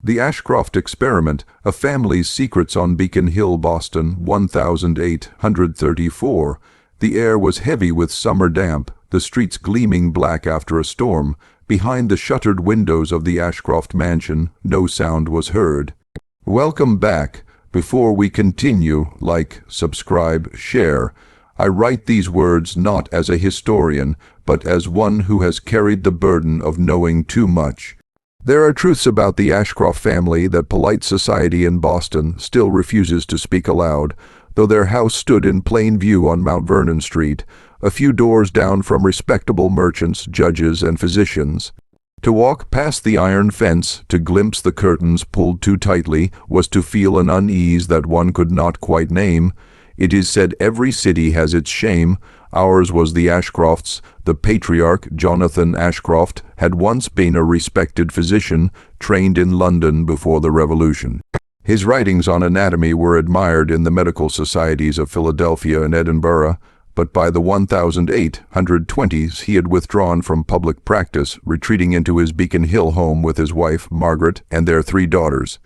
The Ashcroft Experiment, A Family's Secrets on Beacon Hill, Boston, 1834. The air was heavy with summer damp, the streets gleaming black after a storm. Behind the shuttered windows of the Ashcroft mansion, no sound was heard. Welcome back. Before we continue, like, subscribe, share. I write these words not as a historian, but as one who has carried the burden of knowing too much. There are truths about the Ashcroft family that polite society in Boston still refuses to speak aloud, though their house stood in plain view on Mount Vernon Street, a few doors down from respectable merchants, judges, and physicians. To walk past the iron fence, to glimpse the curtains pulled too tightly, was to feel an unease that one could not quite name. It is said every city has its shame. Ours was the Ashcrofts. The patriarch, Jonathan Ashcroft, had once been a respected physician, trained in London before the Revolution. His writings on anatomy were admired in the medical societies of Philadelphia and Edinburgh, but by the 1820s he had withdrawn from public practice, retreating into his Beacon Hill home with his wife, Margaret, and their 3 daughters.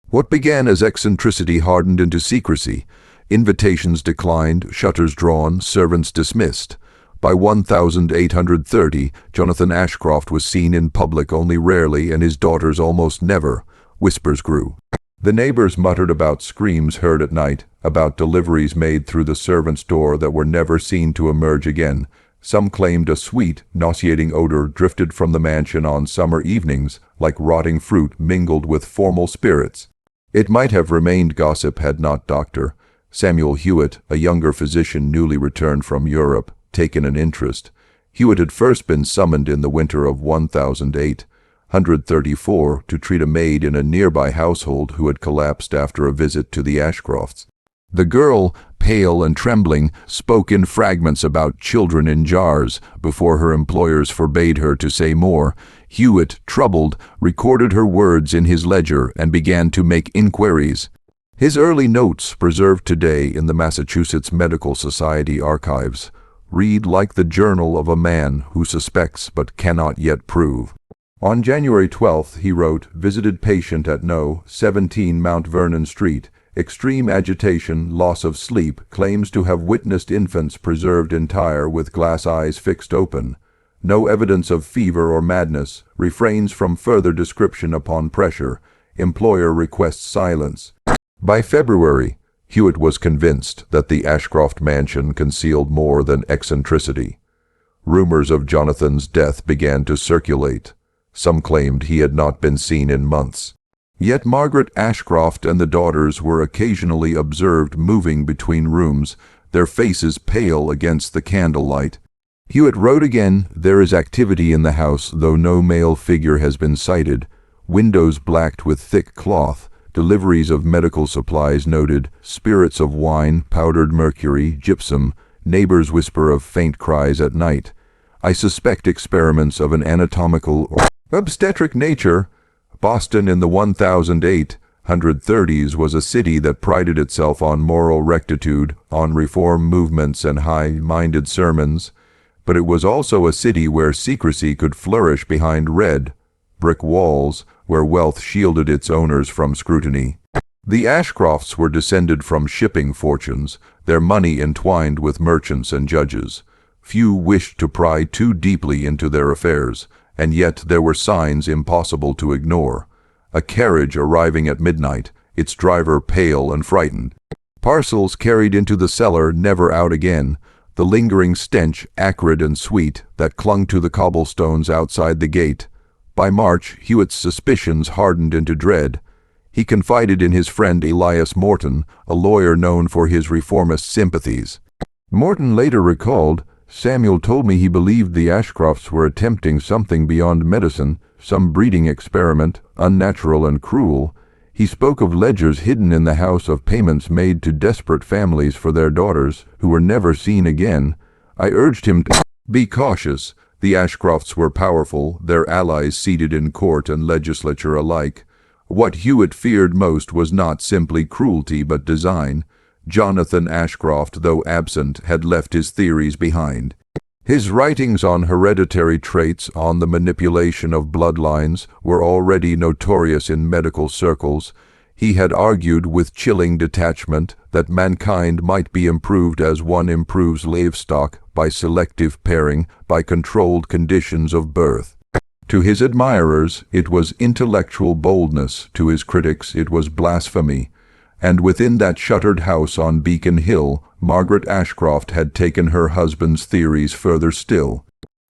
What began as eccentricity hardened into secrecy. Invitations declined, shutters drawn, servants dismissed. By 1830, Jonathan Ashcroft was seen in public only rarely, and his daughters almost never. Whispers grew. The neighbors muttered about screams heard at night, about deliveries made through the servant's door that were never seen to emerge again. Some claimed a sweet, nauseating odor drifted from the mansion on summer evenings, like rotting fruit mingled with formal spirits. It might have remained gossip had not Dr. Samuel Hewitt, a younger physician newly returned from Europe, taken an interest. Hewitt had first been summoned in the winter of 1834 to treat a maid in a nearby household who had collapsed after a visit to the Ashcrofts. The girl, pale and trembling, spoke in fragments about children in jars before her employers forbade her to say more. Hewitt, troubled, recorded her words in his ledger and began to make inquiries. His early notes, preserved today in the Massachusetts Medical Society archives, read like the journal of a man who suspects but cannot yet prove. On January 12th, he wrote, "Visited patient at No. 17 Mount Vernon Street. Extreme agitation, loss of sleep, claims to have witnessed infants preserved entire with glass eyes fixed open. No evidence of fever or madness. Refrains from further description upon pressure. Employer requests silence." By February, Hewitt was convinced that the Ashcroft mansion concealed more than eccentricity. Rumors of Jonathan's death began to circulate. Some claimed he had not been seen in months. Yet Margaret Ashcroft and the daughters were occasionally observed moving between rooms, their faces pale against the candlelight. Hewitt wrote again, "There is activity in the house, though no male figure has been sighted. Windows blacked with thick cloth. Deliveries of medical supplies noted, spirits of wine, powdered mercury, gypsum. Neighbors whisper of faint cries at night. I suspect experiments of an anatomical or obstetric nature." Boston in the 1830s was a city that prided itself on moral rectitude, on reform movements and high-minded sermons, but it was also a city where secrecy could flourish behind red brick walls, where wealth shielded its owners from scrutiny. The Ashcrofts were descended from shipping fortunes, their money entwined with merchants and judges. Few wished to pry too deeply into their affairs, and yet there were signs impossible to ignore. A carriage arriving at midnight, its driver pale and frightened. Parcels carried into the cellar, never out again. The lingering stench, acrid and sweet, that clung to the cobblestones outside the gate. By March, Hewitt's suspicions hardened into dread. He confided in his friend Elias Morton, a lawyer known for his reformist sympathies. Morton later recalled, "Samuel told me he believed the Ashcrofts were attempting something beyond medicine, some breeding experiment, unnatural and cruel. He spoke of ledgers hidden in the house of payments made to desperate families for their daughters, who were never seen again. I urged him to be cautious. The Ashcrofts were powerful, their allies seated in court and legislature alike. What Hewitt feared most was not simply cruelty but design. Jonathan Ashcroft, though absent, had left his theories behind. His writings on hereditary traits, on the manipulation of bloodlines, were already notorious in medical circles. He had argued with chilling detachment that mankind might be improved as one improves livestock, by selective pairing, by controlled conditions of birth. To his admirers, it was intellectual boldness; to his critics, it was blasphemy. And within that shuttered house on Beacon Hill, Margaret Ashcroft had taken her husband's theories further still.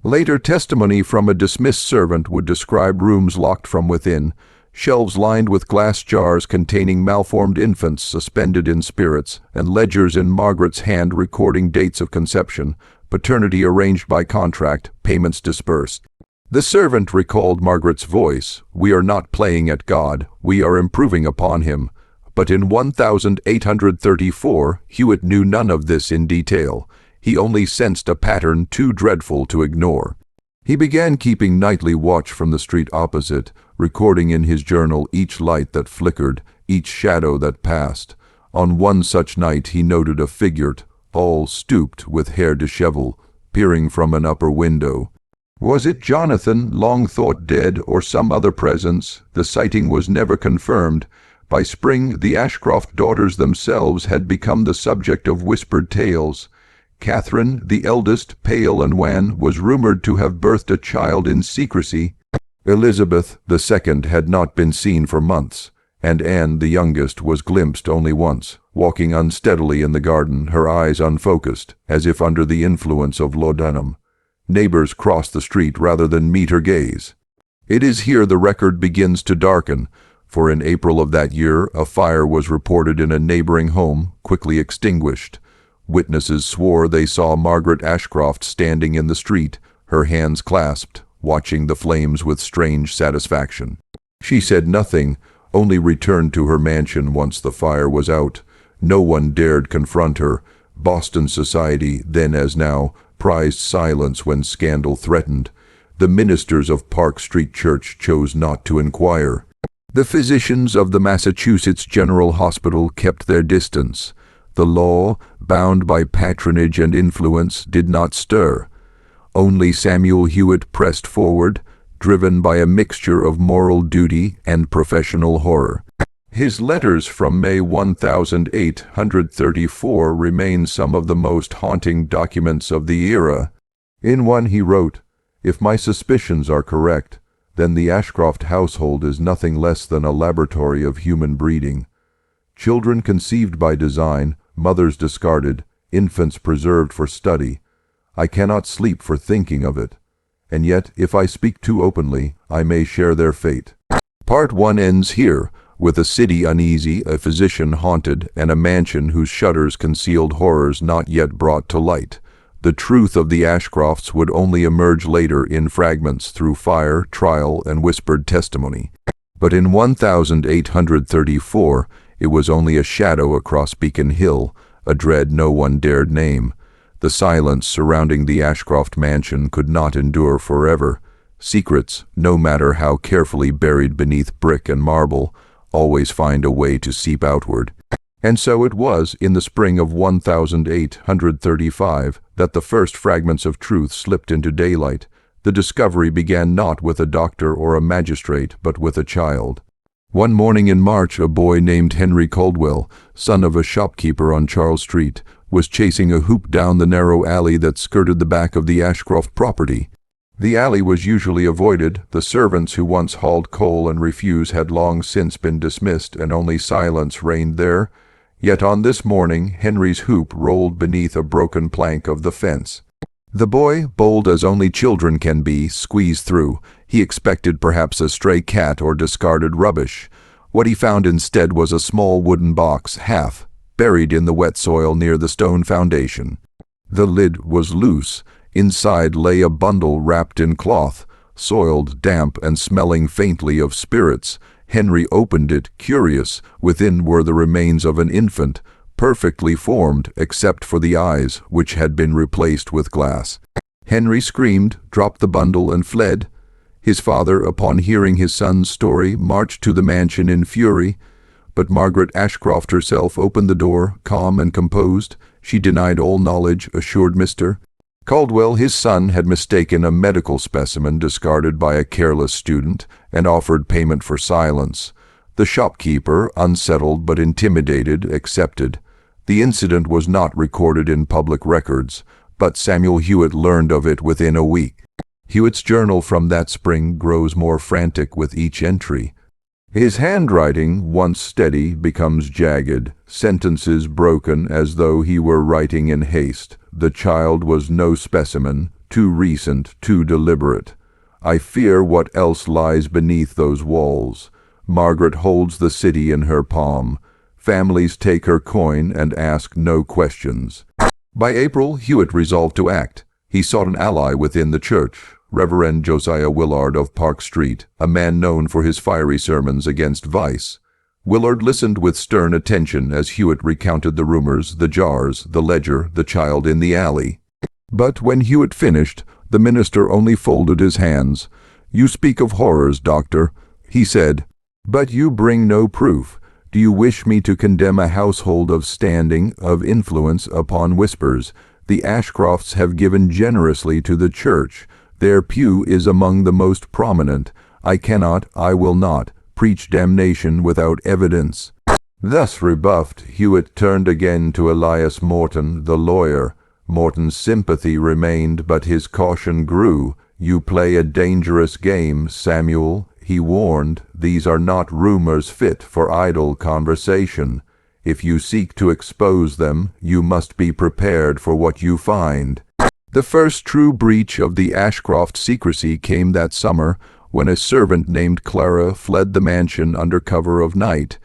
Later testimony from a dismissed servant would describe rooms locked from within, shelves lined with glass jars containing malformed infants suspended in spirits, and ledgers in Margaret's hand recording dates of conception, paternity arranged by contract, payments dispersed. The servant recalled Margaret's voice. "We are not playing at God, we are improving upon him." But in 1834, Hewitt knew none of this in detail. He only sensed a pattern too dreadful to ignore. He began keeping nightly watch from the street opposite, recording in his journal each light that flickered, each shadow that passed. On one such night he noted a figure, all stooped, with hair disheveled, peering from an upper window. Was it Jonathan, long thought dead, or some other presence? The sighting was never confirmed. By spring, the Ashcroft daughters themselves had become the subject of whispered tales. Catherine, the eldest, pale and wan, was rumored to have birthed a child in secrecy. Elizabeth, the second, had not been seen for months, and Anne, the youngest, was glimpsed only once, walking unsteadily in the garden, her eyes unfocused, as if under the influence of laudanum. Neighbors crossed the street rather than meet her gaze. It is here the record begins to darken, for in April of that year a fire was reported in a neighboring home, quickly extinguished. Witnesses swore they saw Margaret Ashcroft standing in the street, her hands clasped, watching the flames with strange satisfaction. She said nothing, only returned to her mansion once the fire was out. No one dared confront her. Boston society, then as now, prized silence when scandal threatened. The ministers of Park Street Church chose not to inquire. The physicians of the Massachusetts General Hospital kept their distance. The law, bound by patronage and influence, did not stir. Only Samuel Hewitt pressed forward, driven by a mixture of moral duty and professional horror. His letters from May 1834 remain some of the most haunting documents of the era. In one he wrote, "If my suspicions are correct, then the Ashcroft household is nothing less than a laboratory of human breeding. Children conceived by design, mothers discarded, infants preserved for study. I cannot sleep for thinking of it. And yet, if I speak too openly, I may share their fate." Part 1 ends here, with a city uneasy, a physician haunted, and a mansion whose shutters concealed horrors not yet brought to light. The truth of the Ashcrofts would only emerge later in fragments through fire, trial, and whispered testimony. But in 1834, it was only a shadow across Beacon Hill, a dread no one dared name. The silence surrounding the Ashcroft mansion could not endure forever. Secrets, no matter how carefully buried beneath brick and marble, always find a way to seep outward. And so it was in the spring of 1835 that the first fragments of truth slipped into daylight. The discovery began not with a doctor or a magistrate, but with a child. One morning in March, a boy named Henry Caldwell, son of a shopkeeper on Charles Street, was chasing a hoop down the narrow alley that skirted the back of the Ashcroft property. The alley was usually avoided. The servants who once hauled coal and refuse had long since been dismissed, and only silence reigned there. Yet on this morning Henry's hoop rolled beneath a broken plank of the fence. The boy, bold as only children can be, squeezed through. He expected perhaps a stray cat or discarded rubbish. What he found instead was a small wooden box, half buried in the wet soil near the stone foundation. The lid was loose. Inside lay a bundle wrapped in cloth, soiled, damp, and smelling faintly of spirits. Henry opened it, curious. Within were the remains of an infant, perfectly formed except for the eyes, which had been replaced with glass. Henry screamed, dropped the bundle, and fled. His father, upon hearing his son's story, marched to the mansion in fury. But Margaret Ashcroft herself opened the door, calm and composed. She denied all knowledge, assured Mr. Caldwell, his son, had mistaken a medical specimen discarded by a careless student and offered payment for silence. The shopkeeper, unsettled but intimidated, accepted. The incident was not recorded in public records, but Samuel Hewitt learned of it within a week. Hewitt's journal from that spring grows more frantic with each entry. His handwriting, once steady, becomes jagged, sentences broken as though he were writing in haste. The child was no specimen, too recent, too deliberate. I fear what else lies beneath those walls. Margaret holds the city in her palm. Families take her coin and ask no questions. By April, Hewitt resolved to act. He sought an ally within the church. Reverend Josiah Willard of Park Street, a man known for his fiery sermons against vice. Willard listened with stern attention as Hewitt recounted the rumors, the jars, the ledger, the child in the alley. But when Hewitt finished, the minister only folded his hands. "You speak of horrors, doctor," he said, "but you bring no proof. Do you wish me to condemn a household of standing, of influence upon whispers? The Ashcrofts have given generously to the church. Their pew is among the most prominent. I cannot, I will not, preach damnation without evidence." Thus rebuffed, Hewitt turned again to Elias Morton, the lawyer. Morton's sympathy remained, but his caution grew. "You play a dangerous game, Samuel," he warned. "These are not rumors fit for idle conversation. If you seek to expose them, you must be prepared for what you find." The first true breach of the Ashcroft secrecy came that summer when a servant named Clara fled the mansion under cover of night.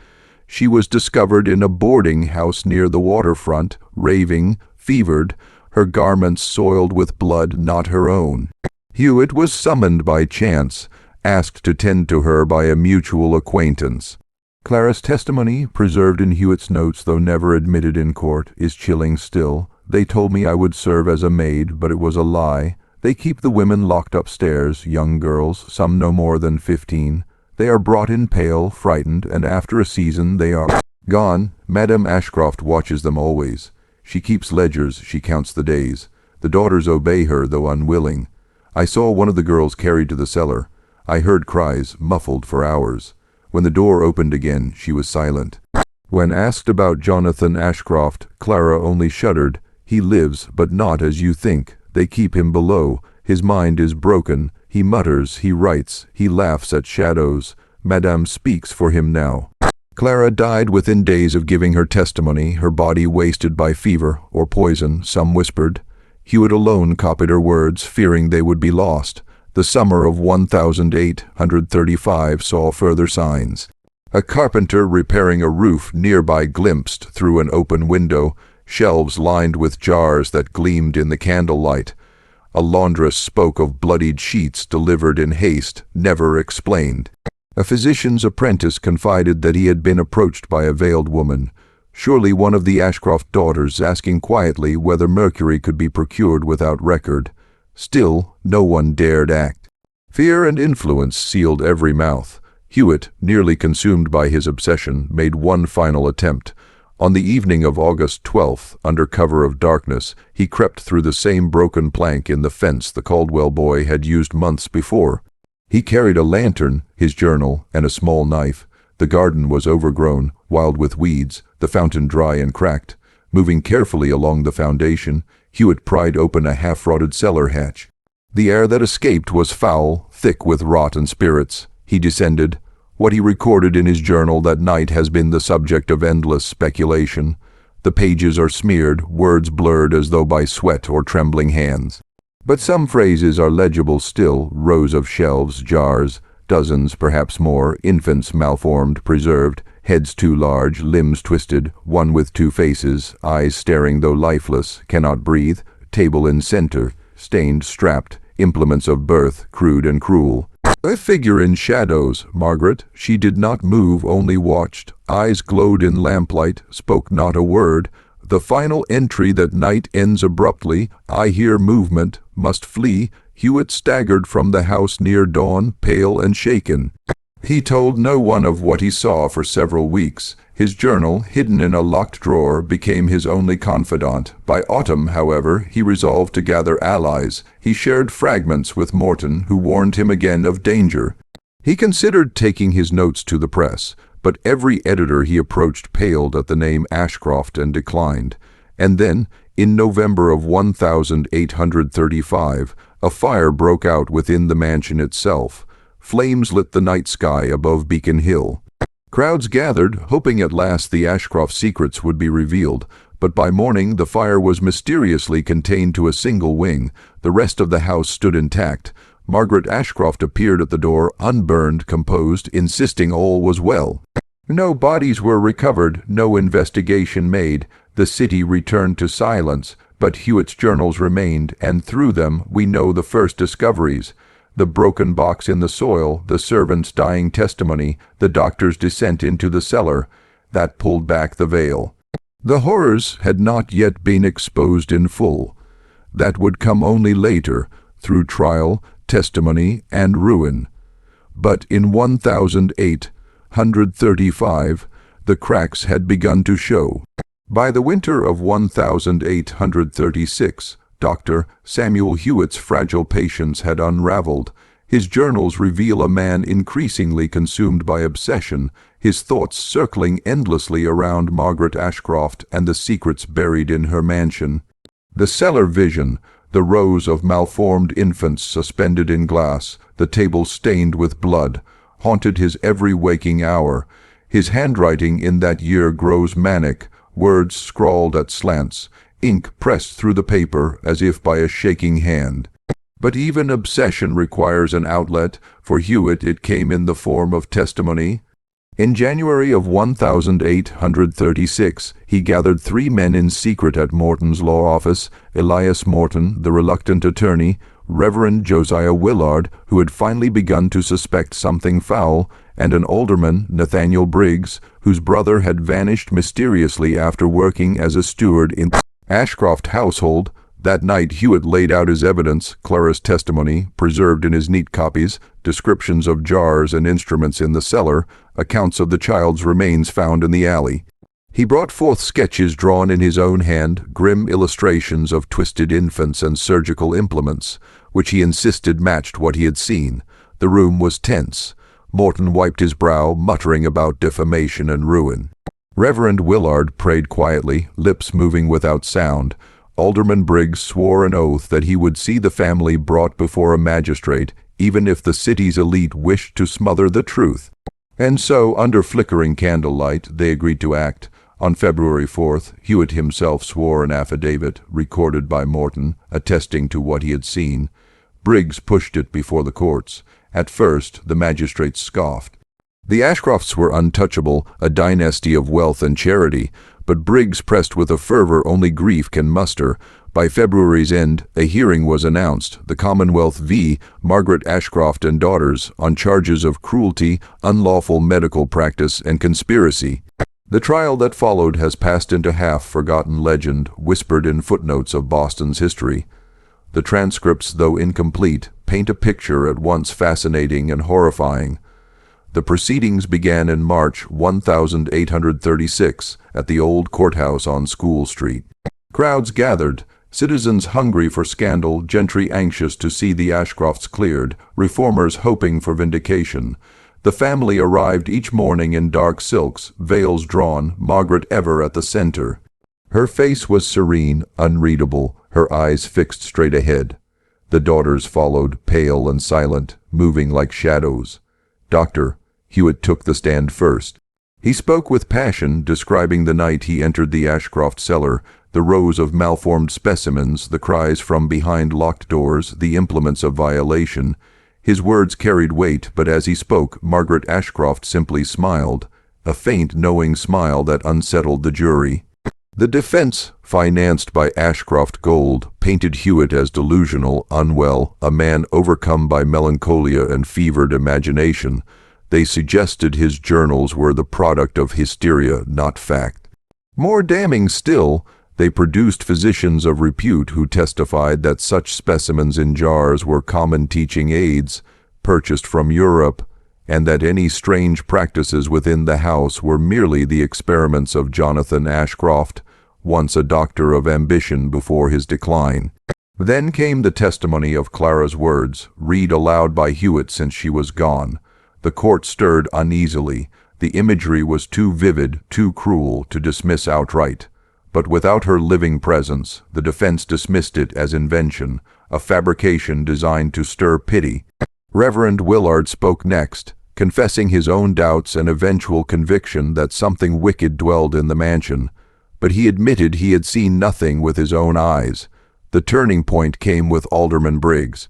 She was discovered in a boarding house near the waterfront, raving, fevered, her garments soiled with blood not her own. Hewitt was summoned by chance, asked to tend to her by a mutual acquaintance. Clara's testimony, preserved in Hewitt's notes though never admitted in court, is chilling still. "They told me I would serve as a maid, but it was a lie. They keep the women locked upstairs, young girls, some no more than 15. They are brought in pale, frightened, and after a season they are gone. Madame Ashcroft watches them always. She keeps ledgers, she counts the days. The daughters obey her, though unwilling. I saw one of the girls carried to the cellar. I heard cries, muffled for hours. When the door opened again, she was silent." When asked about Jonathan Ashcroft, Clara only shuddered. "He lives, but not as you think. They keep him below. His mind is broken. He mutters, he writes, he laughs at shadows. Madame speaks for him now." Clara died within days of giving her testimony, her body wasted by fever or poison, some whispered. Hewitt alone copied her words, fearing they would be lost. The summer of 1835 saw further signs. A carpenter repairing a roof nearby glimpsed through an open window shelves lined with jars that gleamed in the candlelight. A laundress spoke of bloodied sheets delivered in haste, never explained. A physician's apprentice confided that he had been approached by a veiled woman, surely one of the Ashcroft daughters, asking quietly whether mercury could be procured without record. Still, no one dared act. Fear and influence sealed every mouth. Hewitt, nearly consumed by his obsession, made one final attempt. On the evening of August 12th, under cover of darkness, he crept through the same broken plank in the fence the Caldwell boy had used months before. He carried a lantern, his journal, and a small knife. The garden was overgrown, wild with weeds, the fountain dry and cracked. Moving carefully along the foundation, Hewitt pried open a half-rotted cellar hatch. The air that escaped was foul, thick with rot and spirits. He descended. What he recorded in his journal that night has been the subject of endless speculation. The pages are smeared, words blurred as though by sweat or trembling hands. But some phrases are legible still, rows of shelves, jars, dozens, perhaps more, infants malformed, preserved, heads too large, limbs twisted, one with two faces, eyes staring though lifeless, cannot breathe, table in center, stained, strapped, implements of birth, crude and cruel. A figure in shadows, Margaret. She did not move, only watched. Eyes glowed in lamplight, spoke not a word. The final entry that night ends abruptly. I hear movement, must flee. Hewitt staggered from the house near dawn, pale and shaken. He told no one of what he saw for several weeks. His journal, hidden in a locked drawer, became his only confidant. By autumn, however, he resolved to gather allies. He shared fragments with Morton, who warned him again of danger. He considered taking his notes to the press, but every editor he approached paled at the name Ashcroft and declined. And then, in November of 1835, a fire broke out within the mansion itself. Flames lit the night sky above Beacon Hill. Crowds gathered, hoping at last the Ashcroft secrets would be revealed, but by morning the fire was mysteriously contained to a single wing. The rest of the house stood intact. Margaret Ashcroft appeared at the door, unburned, composed, insisting all was well. No bodies were recovered, no investigation made. The city returned to silence, but Hewitt's journals remained, and through them we know the first discoveries. The broken box in the soil, the servant's dying testimony, the doctor's descent into the cellar, that pulled back the veil. The horrors had not yet been exposed in full. That would come only later, through trial, testimony, and ruin. But in 1835, the cracks had begun to show. By the winter of 1836, Dr. Samuel Hewitt's fragile patience had unraveled. His journals reveal a man increasingly consumed by obsession, his thoughts circling endlessly around Margaret Ashcroft and the secrets buried in her mansion. The cellar vision, the rows of malformed infants suspended in glass, the table stained with blood, haunted his every waking hour. His handwriting in that year grows manic, words scrawled at slants, ink pressed through the paper as if by a shaking hand. But even obsession requires an outlet. For Hewitt it came in the form of testimony. In January of 1836, he gathered 3 men in secret at Morton's law office: Elias Morton, the reluctant attorney, Reverend Josiah Willard, who had finally begun to suspect something foul, and an alderman, Nathaniel Briggs, whose brother had vanished mysteriously after working as a steward in the Ashcroft household. That night Hewitt laid out his evidence: Clara's testimony, preserved in his neat copies, descriptions of jars and instruments in the cellar, accounts of the child's remains found in the alley. He brought forth sketches drawn in his own hand, grim illustrations of twisted infants and surgical implements, which he insisted matched what he had seen. The room was tense. Morton wiped his brow, muttering about defamation and ruin. Reverend Willard prayed quietly, lips moving without sound. Alderman Briggs swore an oath that he would see the family brought before a magistrate, even if the city's elite wished to smother the truth. And so, under flickering candlelight, they agreed to act. On February 4th, Hewitt himself swore an affidavit, recorded by Morton, attesting to what he had seen. Briggs pushed it before the courts. At first, the magistrates scoffed. The Ashcrofts were untouchable, a dynasty of wealth and charity, but Briggs pressed with a fervor only grief can muster. By February's end, a hearing was announced, the Commonwealth v. Margaret Ashcroft and Daughters, on charges of cruelty, unlawful medical practice, and conspiracy. The trial that followed has passed into half-forgotten legend, whispered in footnotes of Boston's history. The transcripts, though incomplete, paint a picture at once fascinating and horrifying. The proceedings began in March 1836 at the old courthouse on School Street. Crowds gathered, citizens hungry for scandal, gentry anxious to see the Ashcrofts cleared, reformers hoping for vindication. The family arrived each morning in dark silks, veils drawn, Margaret ever at the center. Her face was serene, unreadable, her eyes fixed straight ahead. The daughters followed, pale and silent, moving like shadows. Doctor Hewitt took the stand first. He spoke with passion, describing the night he entered the Ashcroft cellar, the rows of malformed specimens, the cries from behind locked doors, the implements of violation. His words carried weight, but as he spoke, Margaret Ashcroft simply smiled, a faint, knowing smile that unsettled the jury. The defense, financed by Ashcroft gold, painted Hewitt as delusional, unwell, a man overcome by melancholia and fevered imagination. They suggested his journals were the product of hysteria, not fact. More damning still, they produced physicians of repute who testified that such specimens in jars were common teaching aids, purchased from Europe, and that any strange practices within the house were merely the experiments of Jonathan Ashcroft, once a doctor of ambition before his decline. Then came the testimony of Clara's words, read aloud by Hewitt since she was gone. The court stirred uneasily. The imagery was too vivid, too cruel, to dismiss outright. But without her living presence, the defense dismissed it as invention, a fabrication designed to stir pity. Reverend Willard spoke next, confessing his own doubts and eventual conviction that something wicked dwelled in the mansion. But he admitted he had seen nothing with his own eyes. The turning point came with Alderman Briggs.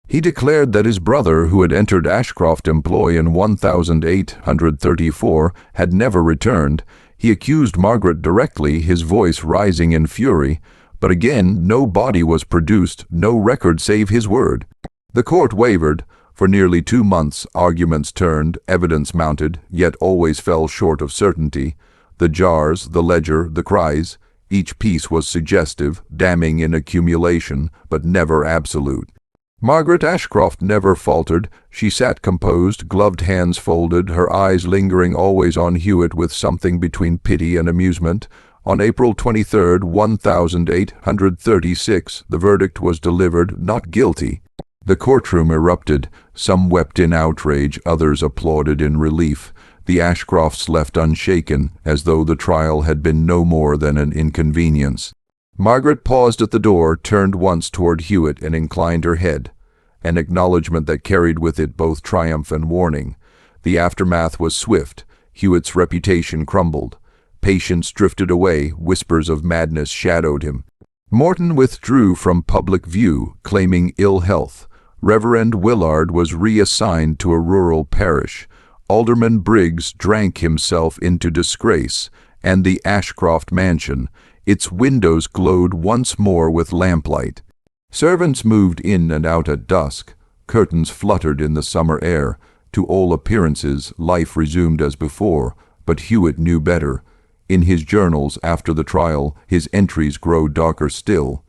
He declared that his brother, who had entered Ashcroft employ in 1834, had never returned. He accused Margaret directly, his voice rising in fury. But again, no body was produced, no record save his word. The court wavered. For nearly 2 months, arguments turned, evidence mounted, yet always fell short of certainty. The jars, the ledger, the cries, each piece was suggestive, damning in accumulation, but never absolute. Margaret Ashcroft never faltered. She sat composed, gloved hands folded, her eyes lingering always on Hewitt with something between pity and amusement. On April 23, 1836, the verdict was delivered, not guilty. The courtroom erupted. Some wept in outrage, others applauded in relief. The Ashcrofts left unshaken, as though the trial had been no more than an inconvenience. Margaret paused at the door, turned once toward Hewitt, and inclined her head, an acknowledgment that carried with it both triumph and warning. The aftermath was swift. Hewitt's reputation crumbled. Patience drifted away, whispers of madness shadowed him. Morton withdrew from public view, claiming ill health. Reverend Willard was reassigned to a rural parish. Alderman Briggs drank himself into disgrace, and the Ashcroft mansion, its windows glowed once more with lamplight. Servants moved in and out at dusk. Curtains fluttered in the summer air. To all appearances, life resumed as before, but Hewitt knew better. In his journals after the trial, his entries grow darker still.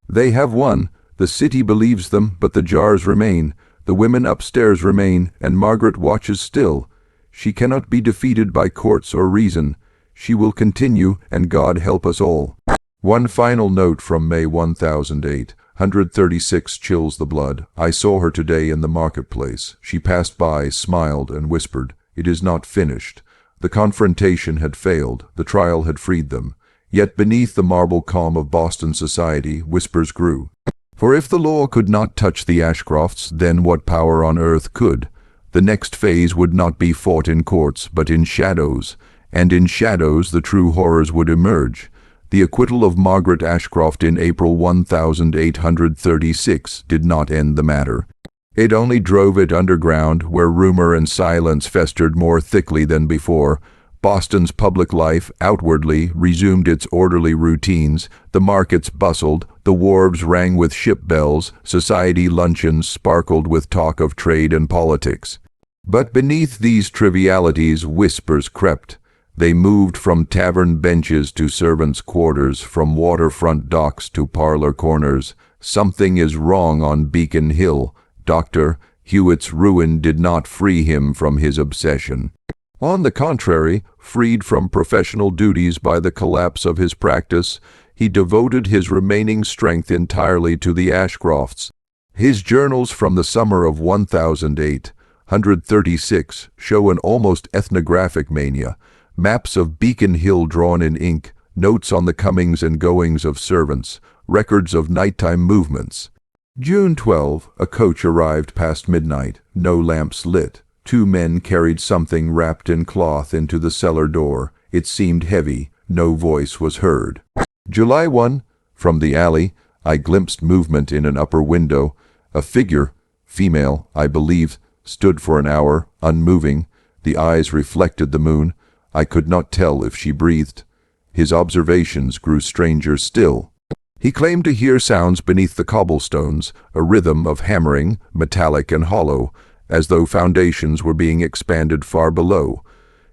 They have won. The city believes them, but the jars remain. The women upstairs remain, and Margaret watches still. She cannot be defeated by courts or reason. She will continue, and God help us all. One final note from May 1836 chills the blood. I saw her today in the marketplace. She passed by, smiled, and whispered, "It is not finished." The confrontation had failed. The trial had freed them. Yet beneath the marble calm of Boston society, whispers grew. For if the law could not touch the Ashcrofts, then what power on earth could? The next phase would not be fought in courts, but in shadows, and in shadows the true horrors would emerge. The acquittal of Margaret Ashcroft in April 1836 did not end the matter. It only drove it underground, where rumor and silence festered more thickly than before. Boston's public life, outwardly, resumed its orderly routines. The markets bustled, the wharves rang with ship bells, society luncheons sparkled with talk of trade and politics. But beneath these trivialities whispers crept. They moved from tavern benches to servants' quarters, from waterfront docks to parlor corners. Something is wrong on Beacon Hill. Dr. Hewitt's ruin did not free him from his obsession. On the contrary, freed from professional duties by the collapse of his practice, he devoted his remaining strength entirely to the Ashcrofts. His journals from the summer of 1836 show an almost ethnographic mania. Maps of Beacon Hill drawn in ink, notes on the comings and goings of servants, records of nighttime movements. June 12, a coach arrived past midnight, no lamps lit. 2 men carried something wrapped in cloth into the cellar door. It seemed heavy. No voice was heard. July 1, from the alley, I glimpsed movement in an upper window. A figure, female, I believe, stood for an hour, unmoving. The eyes reflected the moon. I could not tell if she breathed. His observations grew stranger still. He claimed to hear sounds beneath the cobblestones, a rhythm of hammering, metallic and hollow, as though foundations were being expanded far below.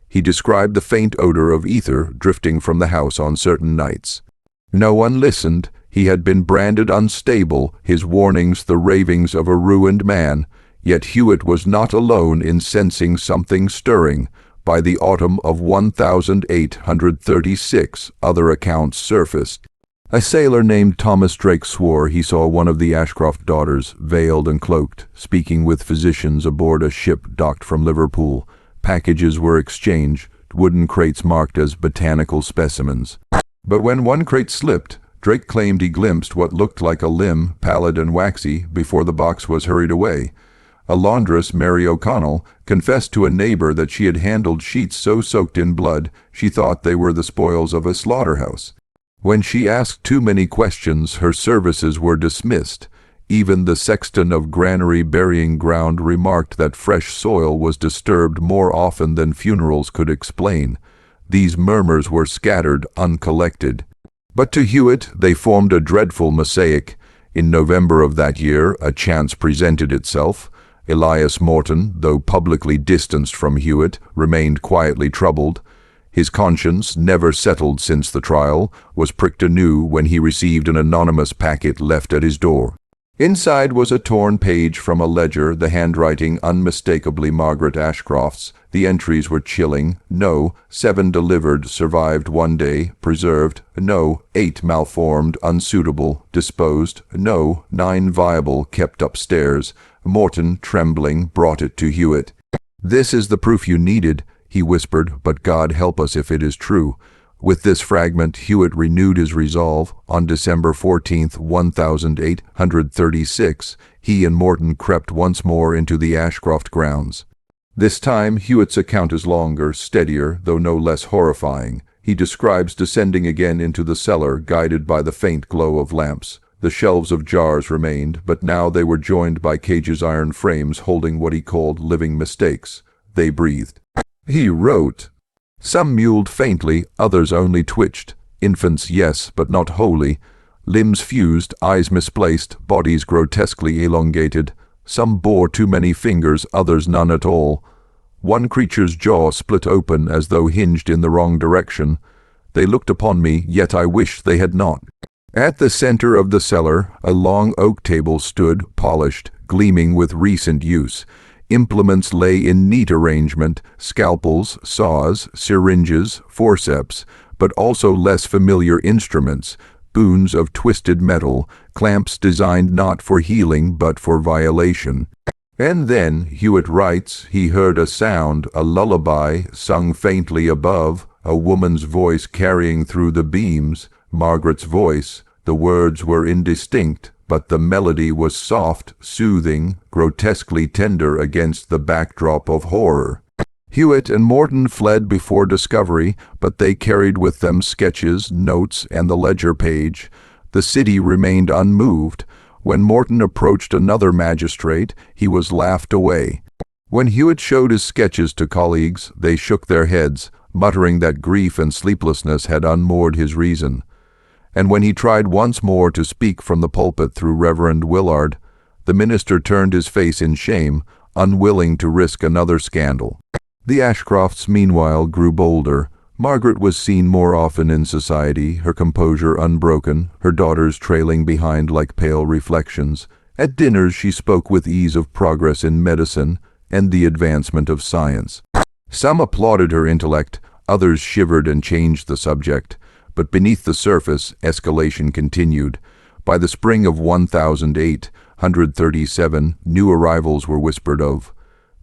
He described the faint odor of ether drifting from the house on certain nights. No one listened. He had been branded unstable, his warnings the ravings of a ruined man. Yet Hewitt was not alone in sensing something stirring. By the autumn of 1836, other accounts surfaced. A sailor named Thomas Drake swore he saw one of the Ashcroft daughters, veiled and cloaked, speaking with physicians aboard a ship docked from Liverpool. Packages were exchanged, wooden crates marked as botanical specimens. But when one crate slipped, Drake claimed he glimpsed what looked like a limb, pallid and waxy, before the box was hurried away. A laundress, Mary O'Connell, confessed to a neighbor that she had handled sheets so soaked in blood she thought they were the spoils of a slaughterhouse. When she asked too many questions, her services were dismissed. Even the sexton of Granary Burying Ground remarked that fresh soil was disturbed more often than funerals could explain. These murmurs were scattered, uncollected. But to Hewitt they formed a dreadful mosaic. In November of that year, a chance presented itself. Elias Morton, though publicly distanced from Hewitt, remained quietly troubled. His conscience, never settled since the trial, was pricked anew when he received an anonymous packet left at his door. Inside was a torn page from a ledger, the handwriting unmistakably Margaret Ashcroft's. The entries were chilling. No, 7 delivered, survived 1 day, preserved. No, 8 malformed, unsuitable, disposed. No, 9 viable, kept upstairs. Morton, trembling, brought it to Hewitt. "This is the proof you needed," he whispered, "but God help us if it is true." With this fragment, Hewitt renewed his resolve. On December 14th, 1836, he and Morton crept once more into the Ashcroft grounds. This time, Hewitt's account is longer, steadier, though no less horrifying. He describes descending again into the cellar, guided by the faint glow of lamps. The shelves of jars remained, but now they were joined by cages' iron frames holding what he called living mistakes. They breathed. He wrote, "Some mewled faintly, others only twitched. Infants, yes, but not wholly. Limbs fused, eyes misplaced, bodies grotesquely elongated. Some bore too many fingers, others none at all. One creature's jaw split open as though hinged in the wrong direction. They looked upon me, yet I wished they had not." At the center of the cellar, a long oak table stood, polished, gleaming with recent use. Implements lay in neat arrangement, scalpels, saws, syringes, forceps, but also less familiar instruments, spoons of twisted metal, clamps designed not for healing but for violation. And then, Hewitt writes, he heard a sound, a lullaby, sung faintly above, a woman's voice carrying through the beams, Margaret's voice. The words were indistinct, but the melody was soft, soothing, grotesquely tender against the backdrop of horror. Hewitt and Morton fled before discovery, but they carried with them sketches, notes, and the ledger page. The city remained unmoved. When Morton approached another magistrate, he was laughed away. When Hewitt showed his sketches to colleagues, they shook their heads, muttering that grief and sleeplessness had unmoored his reason. And when he tried once more to speak from the pulpit through Reverend Willard, the minister turned his face in shame, unwilling to risk another scandal. The Ashcrofts, meanwhile, grew bolder. Margaret was seen more often in society, her composure unbroken, her daughters trailing behind like pale reflections. At dinners she spoke with ease of progress in medicine and the advancement of science. Some applauded her intellect, others shivered and changed the subject. But beneath the surface, escalation continued. By the spring of 1837, new arrivals were whispered of.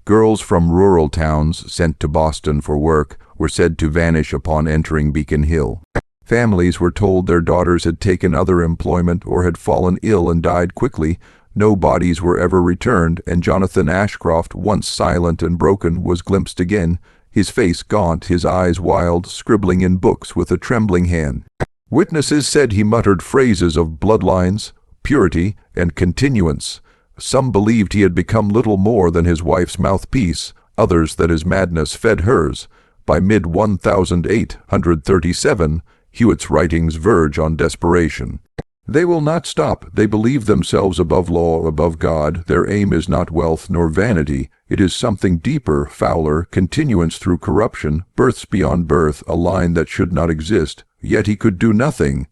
Girls from rural towns, sent to Boston for work, were said to vanish upon entering Beacon Hill. Families were told their daughters had taken other employment or had fallen ill and died quickly. No bodies were ever returned, and Jonathan Ashcroft, once silent and broken, was glimpsed again, his face gaunt, his eyes wild, scribbling in books with a trembling hand. Witnesses said he muttered phrases of bloodlines, purity, and continuance. Some believed he had become little more than his wife's mouthpiece, others that his madness fed hers. By mid-1837, Hewitt's writings verge on desperation. They will not stop. They believe themselves above law, above God. Their aim is not wealth nor vanity. It is something deeper, fouler, continuance through corruption, births beyond birth, a line that should not exist. Yet he could do nothing.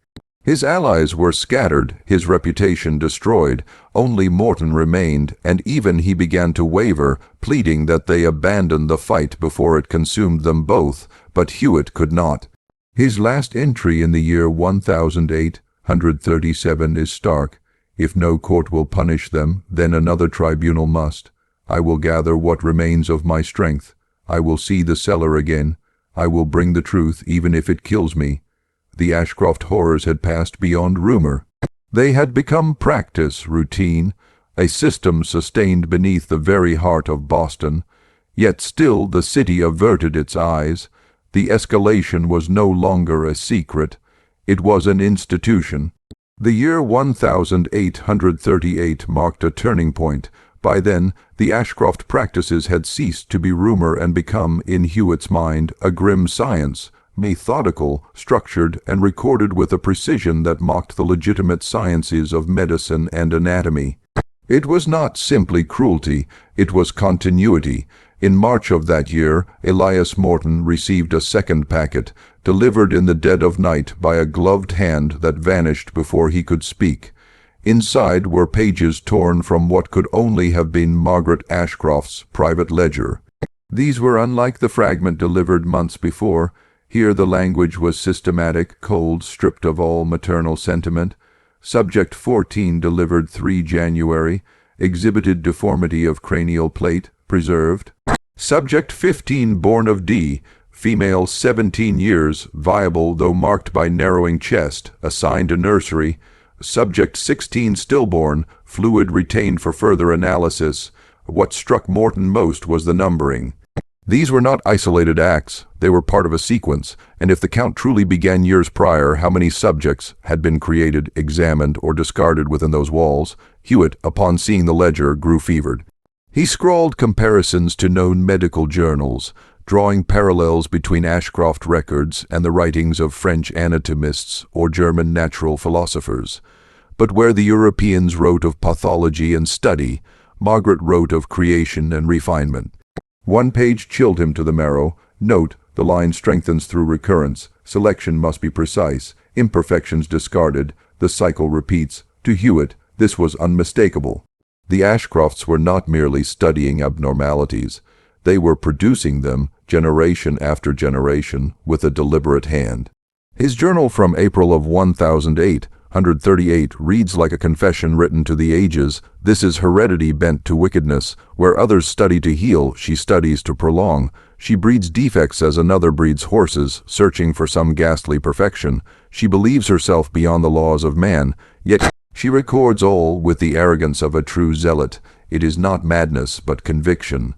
His allies were scattered, his reputation destroyed, only Morton remained, and even he began to waver, pleading that they abandon the fight before it consumed them both, but Hewitt could not. His last entry in the year 1837 is stark. If no court will punish them, then another tribunal must. I will gather what remains of my strength. I will see the cellar again. I will bring the truth, even if it kills me. The Ashcroft horrors had passed beyond rumor. They had become practice, routine, a system sustained beneath the very heart of Boston. Yet still the city averted its eyes. The escalation was no longer a secret. It was an institution. The year 1838 marked a turning point. By then, the Ashcroft practices had ceased to be rumor and become, in Hewitt's mind, a grim science, methodical, structured, and recorded with a precision that mocked the legitimate sciences of medicine and anatomy. It was not simply cruelty, it was continuity. In March of that year, Elias Morton received a second packet, delivered in the dead of night by a gloved hand that vanished before he could speak. Inside were pages torn from what could only have been Margaret Ashcroft's private ledger. These were unlike the fragment delivered months before. Here the language was systematic, cold, stripped of all maternal sentiment. Subject 14 delivered 3 January, exhibited deformity of cranial plate, preserved. Subject 15 born of D, female 17 years, viable though marked by narrowing chest, assigned a nursery. Subject 16 stillborn, fluid retained for further analysis. What struck Morton most was the numbering. These were not isolated acts, they were part of a sequence, and if the count truly began years prior, how many subjects had been created, examined, or discarded within those walls? Hewitt, upon seeing the ledger, grew fevered. He scrawled comparisons to known medical journals, drawing parallels between Ashcroft records and the writings of French anatomists or German natural philosophers. But where the Europeans wrote of pathology and study, Margaret wrote of creation and refinement. One page chilled him to the marrow. Note, the line strengthens through recurrence. Selection must be precise. Imperfections discarded. The cycle repeats. To Hewitt, this was unmistakable. The Ashcrofts were not merely studying abnormalities. They were producing them, generation after generation, with a deliberate hand. His journal from April of 1838 reads like a confession written to the ages. This is heredity bent to wickedness. Where others study to heal, she studies to prolong. She breeds defects as another breeds horses, searching for some ghastly perfection. She believes herself beyond the laws of man, yet she records all with the arrogance of a true zealot. It is not madness, but conviction.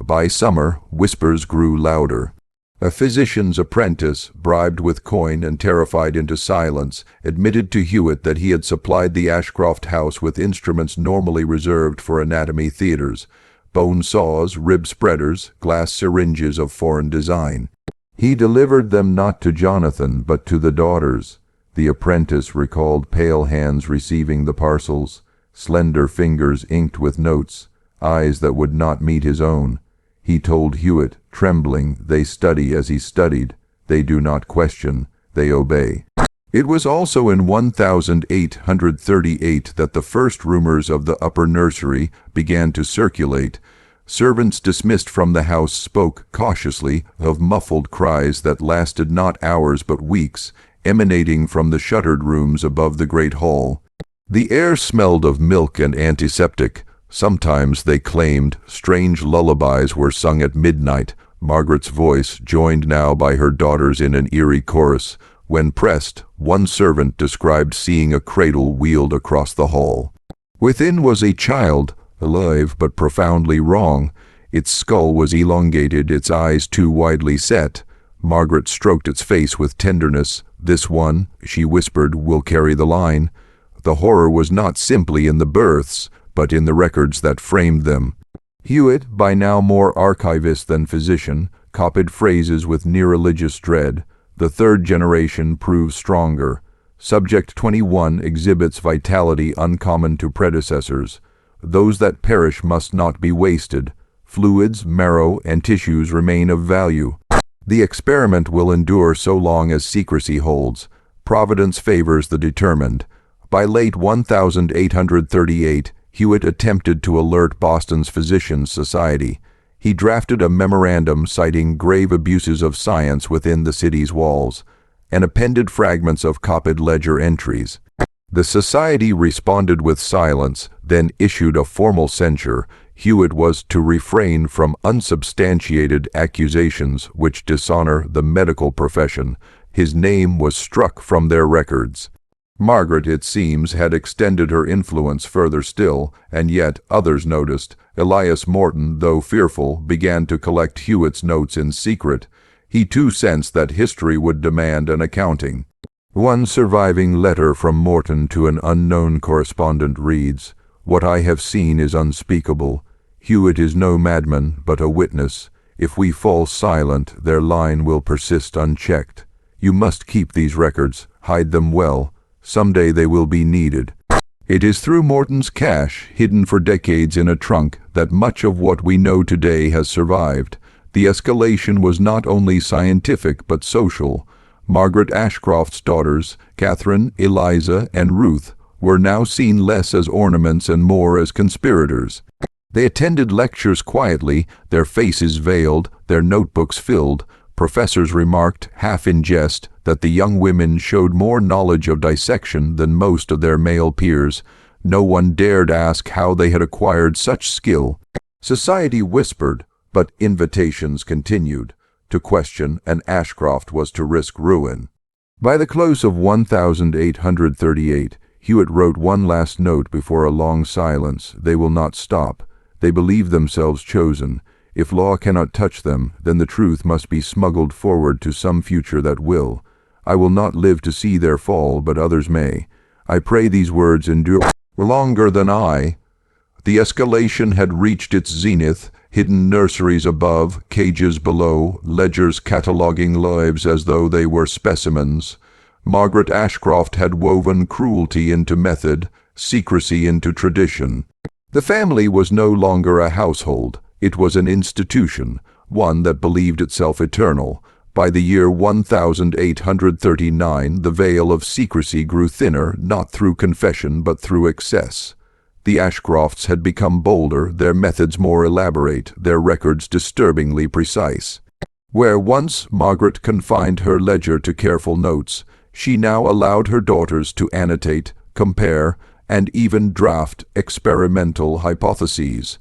By summer, whispers grew louder. A physician's apprentice, bribed with coin and terrified into silence, admitted to Hewitt that he had supplied the Ashcroft house with instruments normally reserved for anatomy theaters: bone saws, rib spreaders, glass syringes of foreign design. He delivered them not to Jonathan, but to the daughters. The apprentice recalled pale hands receiving the parcels, slender fingers inked with notes, eyes that would not meet his own. He told Hewitt, trembling, they study as he studied. They do not question, they obey. It was also in 1838 that the first rumors of the upper nursery began to circulate. Servants dismissed from the house spoke cautiously of muffled cries that lasted not hours but weeks, emanating from the shuttered rooms above the great hall. The air smelled of milk and antiseptic. Sometimes, they claimed, strange lullabies were sung at midnight, Margaret's voice joined now by her daughters in an eerie chorus. When pressed, one servant described seeing a cradle wheeled across the hall. Within was a child, alive but profoundly wrong. Its skull was elongated, its eyes too widely set. Margaret stroked its face with tenderness. This one, she whispered, will carry the line. The horror was not simply in the births, but in the records that framed them. Hewitt, by now more archivist than physician, copied phrases with near-religious dread. The third generation proves stronger. Subject 21 exhibits vitality uncommon to predecessors. Those that perish must not be wasted. Fluids, marrow, and tissues remain of value. The experiment will endure so long as secrecy holds. Providence favors the determined. By late 1838, Hewitt attempted to alert Boston's Physicians' Society. He drafted a memorandum citing grave abuses of science within the city's walls, and appended fragments of copied ledger entries. The society responded with silence, then issued a formal censure. Hewitt was to refrain from unsubstantiated accusations which dishonor the medical profession. His name was struck from their records. Margaret, it seems, had extended her influence further still, and yet, others noticed, Elias Morton, though fearful, began to collect Hewitt's notes in secret. He too sensed that history would demand an accounting. One surviving letter from Morton to an unknown correspondent reads, "What I have seen is unspeakable. Hewitt is no madman, but a witness. If we fall silent, their line will persist unchecked. You must keep these records, hide them well. Someday they will be needed." It is through Morton's cache, hidden for decades in a trunk, that much of what we know today has survived. The escalation was not only scientific but social. Margaret Ashcroft's daughters, Catherine, Eliza, and Ruth, were now seen less as ornaments and more as conspirators. They attended lectures quietly, their faces veiled, their notebooks filled. Professors remarked, half in jest, that the young women showed more knowledge of dissection than most of their male peers. No one dared ask how they had acquired such skill. Society whispered, but invitations continued. To question an Ashcroft was to risk ruin. By the close of 1838, Hewitt wrote one last note before a long silence. They will not stop. They believe themselves chosen. If law cannot touch them, then the truth must be smuggled forward to some future that will. I will not live to see their fall, but others may. I pray these words endure longer than I. The escalation had reached its zenith, hidden nurseries above, cages below, ledgers cataloging lives as though they were specimens. Margaret Ashcroft had woven cruelty into method, secrecy into tradition. The family was no longer a household. It was an institution, one that believed itself eternal. By the year 1839, the veil of secrecy grew thinner, not through confession but through excess. The Ashcrofts had become bolder, their methods more elaborate, their records disturbingly precise. Where once Margaret confined her ledger to careful notes, she now allowed her daughters to annotate, compare, and even draft experimental hypotheses.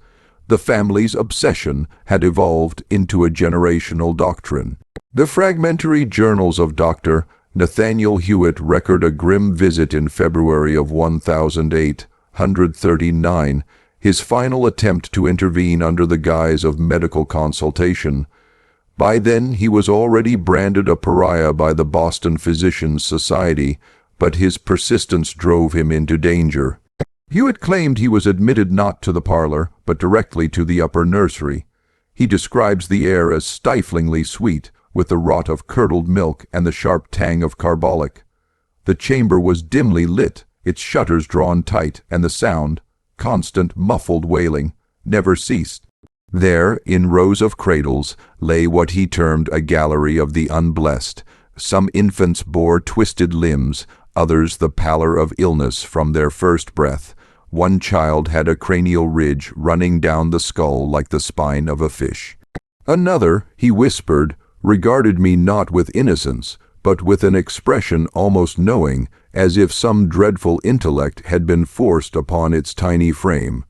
The family's obsession had evolved into a generational doctrine. The fragmentary journals of Dr. Nathaniel Hewitt record a grim visit in February of 1839, his final attempt to intervene under the guise of medical consultation. By then he was already branded a pariah by the Boston Physicians' Society, but his persistence drove him into danger. Hewitt claimed he was admitted not to the parlor, but directly to the upper nursery. He describes the air as stiflingly sweet, with the rot of curdled milk and the sharp tang of carbolic. The chamber was dimly lit, its shutters drawn tight, and the sound, constant muffled wailing, never ceased. There, in rows of cradles, lay what he termed a gallery of the unblessed. Some infants bore twisted limbs, others the pallor of illness from their first breath. One child had a cranial ridge running down the skull like the spine of a fish. Another, he whispered, regarded me not with innocence, but with an expression almost knowing, as if some dreadful intellect had been forced upon its tiny frame.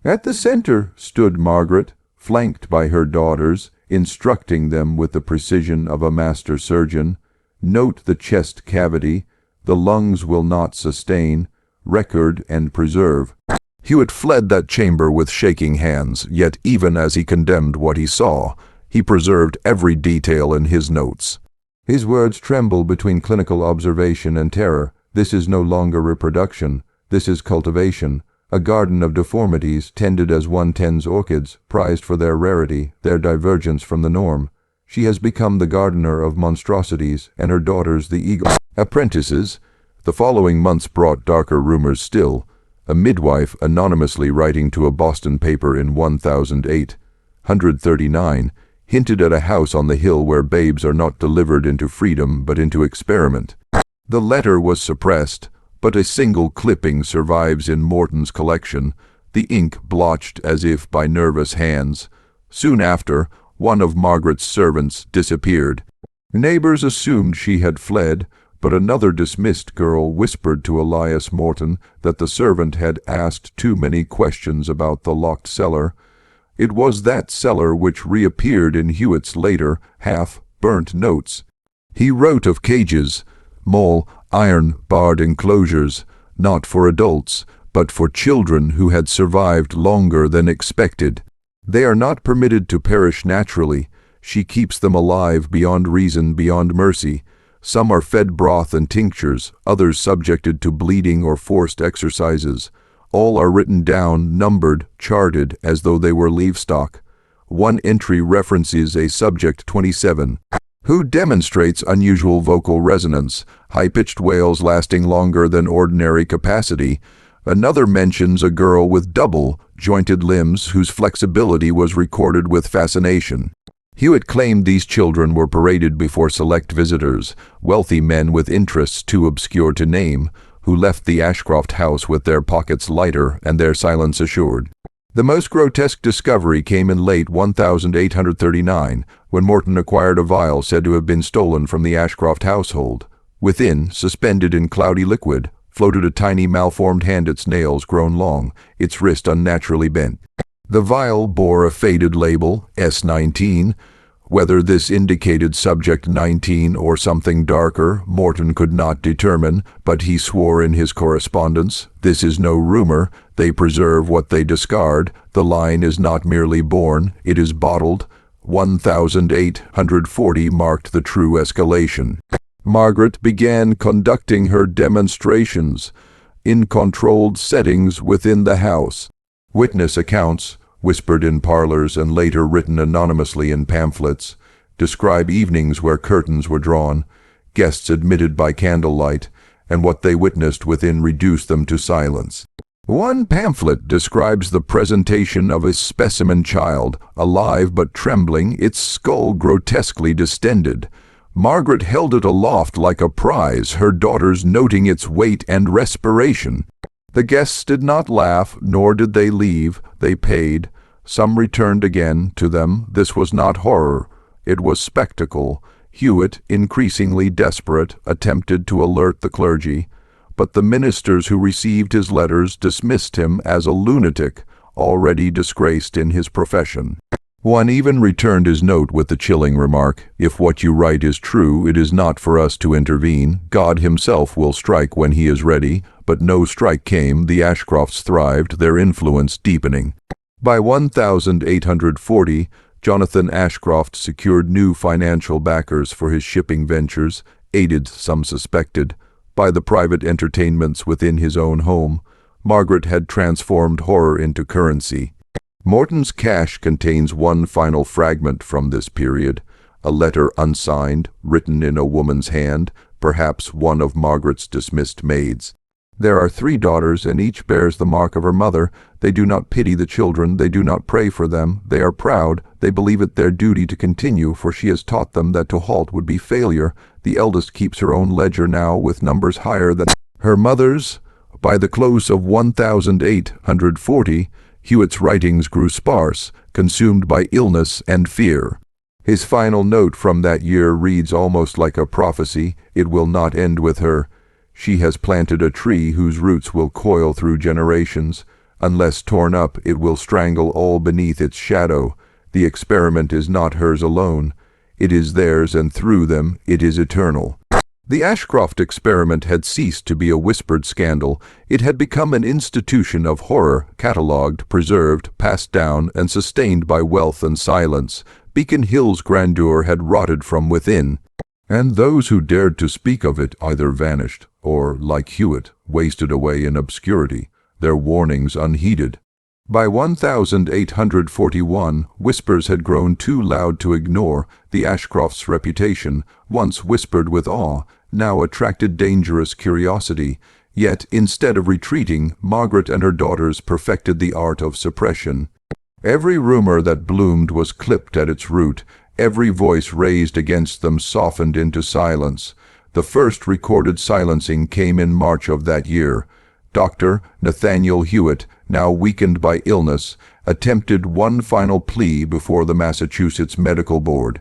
At the center stood Margaret, flanked by her daughters, instructing them with the precision of a master surgeon. Note the chest cavity, the lungs will not sustain, record and preserve. Hewitt fled that chamber with shaking hands, yet even as he condemned what he saw, he preserved every detail in his notes. His words tremble between clinical observation and terror. This is no longer reproduction. This is cultivation, a garden of deformities tended as one tends orchids, prized for their rarity, their divergence from the norm. She has become the gardener of monstrosities, and her daughters the eagle apprentices. The following months brought darker rumors still. A midwife, anonymously writing to a Boston paper in 1839, hinted at a house on the hill where babes are not delivered into freedom but into experiment. The letter was suppressed, but a single clipping survives in Morton's collection, the ink blotched as if by nervous hands. Soon after, one of Margaret's servants disappeared. Neighbors assumed she had fled, but another dismissed girl whispered to Elias Morton that the servant had asked too many questions about the locked cellar. It was that cellar which reappeared in Hewitt's later, half-burnt notes. He wrote of cages, small, iron-barred enclosures, not for adults, but for children who had survived longer than expected. They are not permitted to perish naturally. She keeps them alive beyond reason, beyond mercy. Some are fed broth and tinctures, others subjected to bleeding or forced exercises. All are written down, numbered, charted, as though they were livestock. One entry references a subject 27, who demonstrates unusual vocal resonance, high-pitched wails lasting longer than ordinary capacity. Another mentions a girl with double-jointed limbs whose flexibility was recorded with fascination. Hewitt claimed these children were paraded before select visitors, wealthy men with interests too obscure to name, who left the Ashcroft house with their pockets lighter and their silence assured. The most grotesque discovery came in late 1839, when Morton acquired a vial said to have been stolen from the Ashcroft household. Within, suspended in cloudy liquid, floated a tiny malformed hand, its nails grown long, its wrist unnaturally bent. The vial bore a faded label, S19. Whether this indicated subject 19 or something darker, Morton could not determine, but he swore in his correspondence, "This is no rumor. They preserve what they discard. The line is not merely born, it is bottled." 1840 marked the true escalation. Margaret began conducting her demonstrations in controlled settings within the house. Witness accounts, whispered in parlors and later written anonymously in pamphlets, describe evenings where curtains were drawn, guests admitted by candlelight, and what they witnessed within reduced them to silence. One pamphlet describes the presentation of a specimen child, alive but trembling, its skull grotesquely distended. Margaret held it aloft like a prize, her daughters noting its weight and respiration. The guests did not laugh, nor did they leave. They paid. Some returned again to them. This was not horror. It was spectacle. Hewitt, increasingly desperate, attempted to alert the clergy, but the ministers who received his letters dismissed him as a lunatic, already disgraced in his profession. One even returned his note with the chilling remark, "If what you write is true, it is not for us to intervene. God himself will strike when he is ready." But no strike came. The Ashcrofts thrived, their influence deepening. By 1840, Jonathan Ashcroft secured new financial backers for his shipping ventures, aided, some suspected, by the private entertainments within his own home. Margaret had transformed horror into currency. Morton's cache contains one final fragment from this period, a letter unsigned, written in a woman's hand, perhaps one of Margaret's dismissed maids. There are 3 daughters, and each bears the mark of her mother. They do not pity the children, they do not pray for them. They are proud, they believe it their duty to continue, for she has taught them that to halt would be failure. The eldest keeps her own ledger now, with numbers higher than her mother's. By the close of 1840, Hewitt's writings grew sparse, consumed by illness and fear. His final note from that year reads almost like a prophecy. It will not end with her. She has planted a tree whose roots will coil through generations. Unless torn up, it will strangle all beneath its shadow. The experiment is not hers alone. It is theirs, and through them it is eternal. The Ashcroft experiment had ceased to be a whispered scandal. It had become an institution of horror, catalogued, preserved, passed down, and sustained by wealth and silence. Beacon Hill's grandeur had rotted from within, and those who dared to speak of it either vanished or, like Hewitt, wasted away in obscurity, their warnings unheeded. By 1841, whispers had grown too loud to ignore. The Ashcrofts' reputation, once whispered with awe, now attracted dangerous curiosity. Yet, instead of retreating, Margaret and her daughters perfected the art of suppression. Every rumor that bloomed was clipped at its root. Every voice raised against them softened into silence. The first recorded silencing came in March of that year. Dr. Nathaniel Hewitt, now weakened by illness, attempted one final plea before the Massachusetts Medical Board.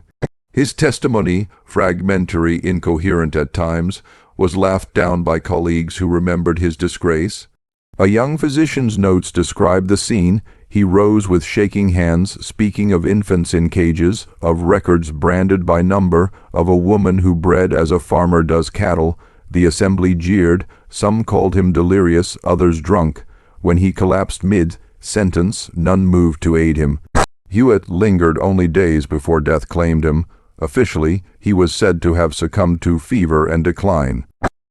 His testimony, fragmentary, incoherent at times, was laughed down by colleagues who remembered his disgrace. A young physician's notes describe the scene. He rose with shaking hands, speaking of infants in cages, of records branded by number, of a woman who bred as a farmer does cattle. The assembly jeered. Some called him delirious, others drunk. When he collapsed mid-sentence, none moved to aid him. Hewitt lingered only days before death claimed him. Officially, he was said to have succumbed to fever and decline.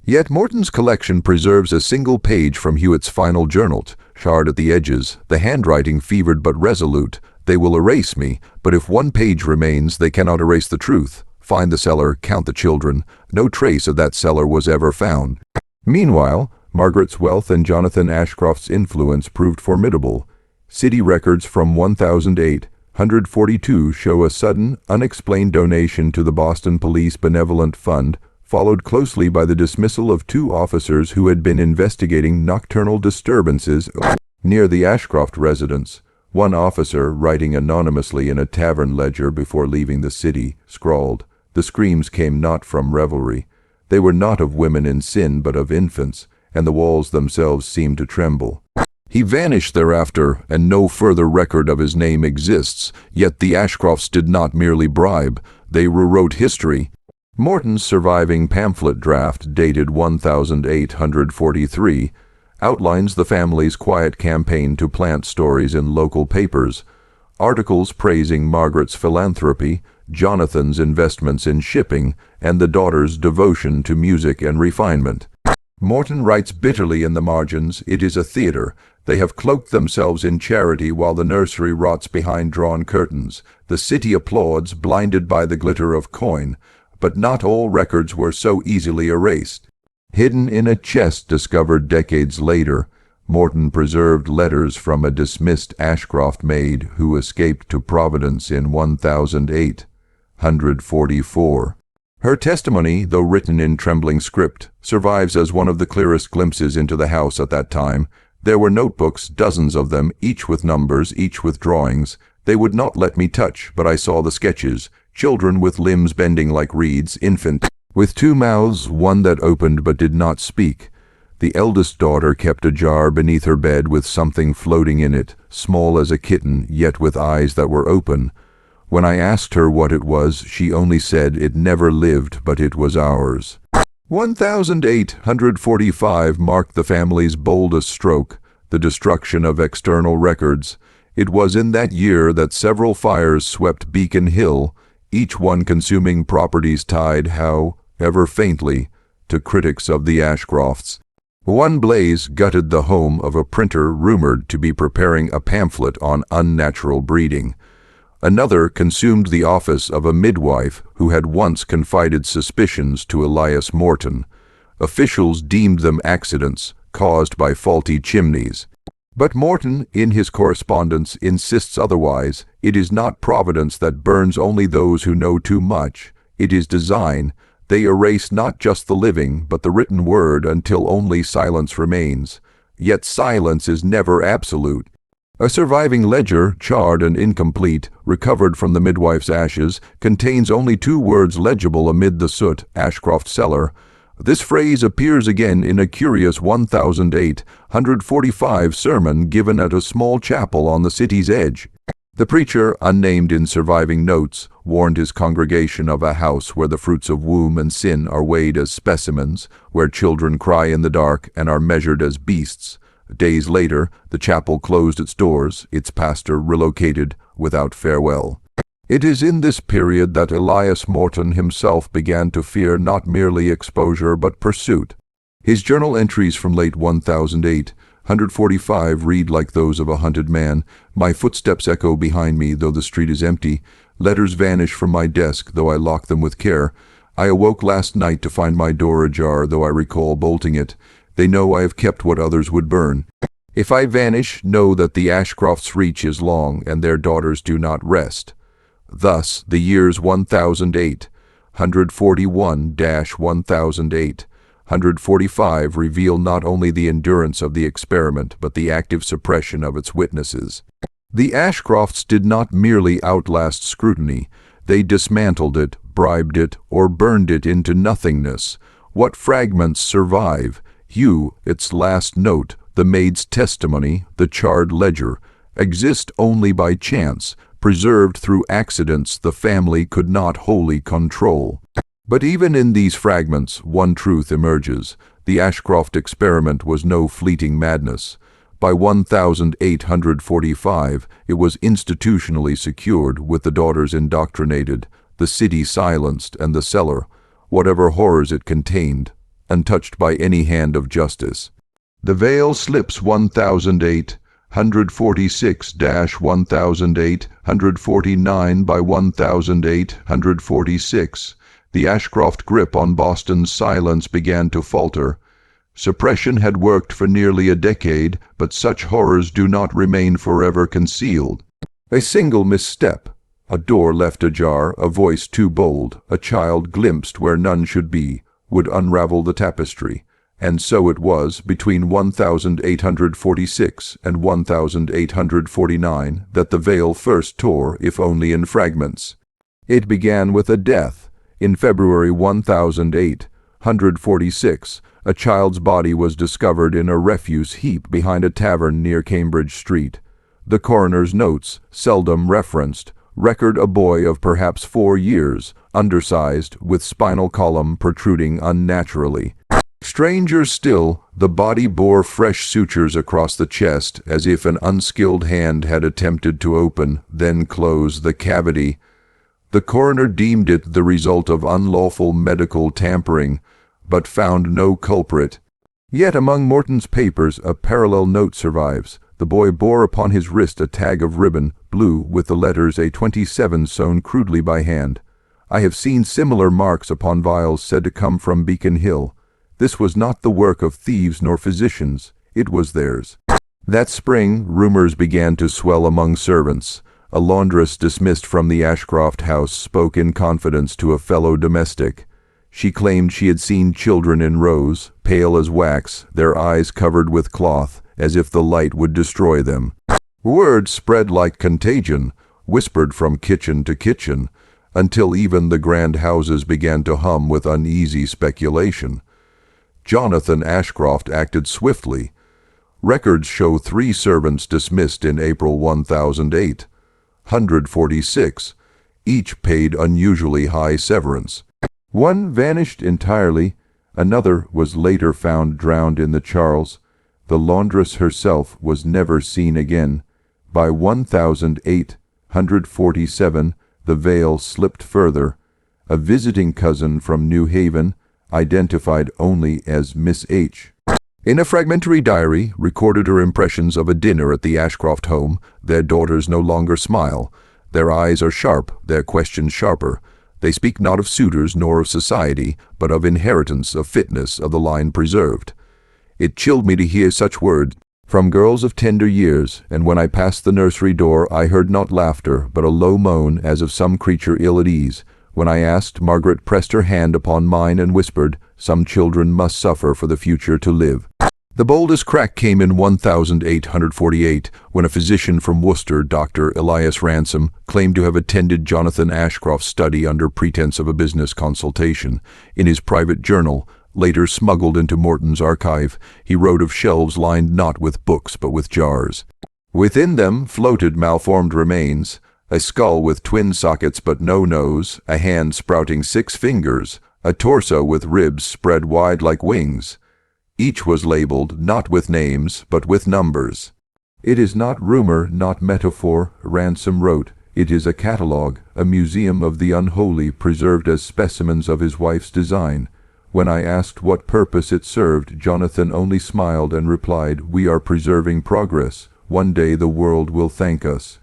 Yet Morton's collection preserves a single page from Hewitt's final journal, charred at the edges, the handwriting fevered but resolute. They will erase me, but if one page remains, they cannot erase the truth. Find the cellar, count the children. No trace of that cellar was ever found. Meanwhile, Margaret's wealth and Jonathan Ashcroft's influence proved formidable. City records from 1842 show a sudden, unexplained donation to the Boston Police Benevolent Fund, followed closely by the dismissal of 2 officers who had been investigating nocturnal disturbances near the Ashcroft residence. One officer, writing anonymously in a tavern ledger before leaving the city, scrawled, "The screams came not from revelry. They were not of women in sin, but of infants, and the walls themselves seemed to tremble." He vanished thereafter, and no further record of his name exists, yet the Ashcrofts did not merely bribe, they rewrote history. Morton's surviving pamphlet draft, dated 1843, outlines the family's quiet campaign to plant stories in local papers. Articles praising Margaret's philanthropy, Jonathan's investments in shipping, and the daughter's devotion to music and refinement. Morton writes bitterly in the margins, "It is a theater. They have cloaked themselves in charity while the nursery rots behind drawn curtains. The city applauds, blinded by the glitter of coin. But not all records were so easily erased." Hidden in a chest discovered decades later, Morton preserved letters from a dismissed Ashcroft maid who escaped to Providence in 1844. Her testimony, though written in trembling script, survives as one of the clearest glimpses into the house at that time. There were notebooks, dozens of them, each with numbers, each with drawings. They would not let me touch, but I saw the sketches. Children with limbs bending like reeds, infant with 2 mouths, one that opened but did not speak. The eldest daughter kept a jar beneath her bed with something floating in it, small as a kitten, yet with eyes that were open. When I asked her what it was, she only said it never lived, but it was ours. 1845 marked the family's boldest stroke, the destruction of external records. It was in that year that several fires swept Beacon Hill, each one consuming properties tied, however faintly, to critics of the Ashcrofts. One blaze gutted the home of a printer rumored to be preparing a pamphlet on unnatural breeding. Another consumed the office of a midwife who had once confided suspicions to Elias Morton. Officials deemed them accidents caused by faulty chimneys. But Morton, in his correspondence, insists otherwise. It is not Providence that burns only those who know too much. It is design. They erase not just the living, but the written word until only silence remains. Yet silence is never absolute. A surviving ledger, charred and incomplete, recovered from the midwife's ashes, contains only 2 words legible amid the soot, Ashcroft Cellar. This phrase appears again in a curious 1845 sermon given at a small chapel on the city's edge. The preacher, unnamed in surviving notes, warned his congregation of a house where the fruits of womb and sin are weighed as specimens, where children cry in the dark and are measured as beasts. Days later, the chapel closed its doors, its pastor relocated without farewell. It is in this period that Elias Morton himself began to fear not merely exposure but pursuit. His journal entries from late 1845 read like those of a hunted man. My footsteps echo behind me, though the street is empty. Letters vanish from my desk, though I lock them with care. I awoke last night to find my door ajar, though I recall bolting it. They know I have kept what others would burn. If I vanish, know that the Ashcrofts' reach is long, and their daughters do not rest. Thus, the years 1008, 141-1008. 145 reveal not only the endurance of the experiment but the active suppression of its witnesses. The Ashcrofts did not merely outlast scrutiny, they dismantled it, bribed it, or burned it into nothingness. What fragments survive? You, its last note, the maid's testimony, the charred ledger, exist only by chance, preserved through accidents the family could not wholly control. But even in these fragments, one truth emerges. The Ashcroft experiment was no fleeting madness. By 1845, it was institutionally secured, with the daughters indoctrinated, the city silenced, and the cellar, whatever horrors it contained, untouched by any hand of justice. The veil slips 1,846-1008, by 1,846. The Ashcroft grip on Boston's silence began to falter. Suppression had worked for nearly a decade, but such horrors do not remain forever concealed. A single misstep, a door left ajar, a voice too bold, a child glimpsed where none should be, would unravel the tapestry. And so it was, between 1846 and 1849, that the veil first tore, if only in fragments. It began with a death. In February 1846, a child's body was discovered in a refuse heap behind a tavern near Cambridge Street. The coroner's notes, seldom referenced, record a boy of perhaps 4 years, undersized, with spinal column protruding unnaturally. Stranger still, the body bore fresh sutures across the chest, as if an unskilled hand had attempted to open, then close, the cavity. The coroner deemed it the result of unlawful medical tampering, but found no culprit. Yet among Morton's papers a parallel note survives. The boy bore upon his wrist a tag of ribbon, blue, with the letters A27 sewn crudely by hand. I have seen similar marks upon vials said to come from Beacon Hill. This was not the work of thieves nor physicians. It was theirs. That spring, rumors began to swell among servants. A laundress dismissed from the Ashcroft house spoke in confidence to a fellow domestic. She claimed she had seen children in rows, pale as wax, their eyes covered with cloth, as if the light would destroy them. Word spread like contagion, whispered from kitchen to kitchen, until even the grand houses began to hum with uneasy speculation. Jonathan Ashcroft acted swiftly. Records show 3 servants dismissed in April 1008. 146, each paid unusually high severance. One vanished entirely, another was later found drowned in the Charles. The laundress herself was never seen again. By 1847, the veil slipped further. A visiting cousin from New Haven, identified only as Miss H. In a fragmentary diary, recorded her impressions of a dinner at the Ashcroft home. Their daughters no longer smile. Their eyes are sharp, their questions sharper. They speak not of suitors nor of society, but of inheritance, of fitness, of the line preserved. It chilled me to hear such words from girls of tender years, and when I passed the nursery door I heard not laughter, but a low moan as of some creature ill at ease. When I asked, Margaret pressed her hand upon mine and whispered, "Some children must suffer for the future to live." The boldest crack came in 1848, when a physician from Worcester, Dr. Elias Ransom, claimed to have attended Jonathan Ashcroft's study under pretense of a business consultation. In his private journal, later smuggled into Morton's archive, he wrote of shelves lined not with books but with jars. Within them floated malformed remains, a skull with twin sockets but no nose, a hand sprouting 6 fingers, a torso with ribs spread wide like wings. Each was labeled, not with names, but with numbers. "It is not rumor, not metaphor," Ransom wrote. "It is a catalogue, a museum of the unholy, preserved as specimens of his wife's design." When I asked what purpose it served, Jonathan only smiled and replied, "We are preserving progress. One day the world will thank us."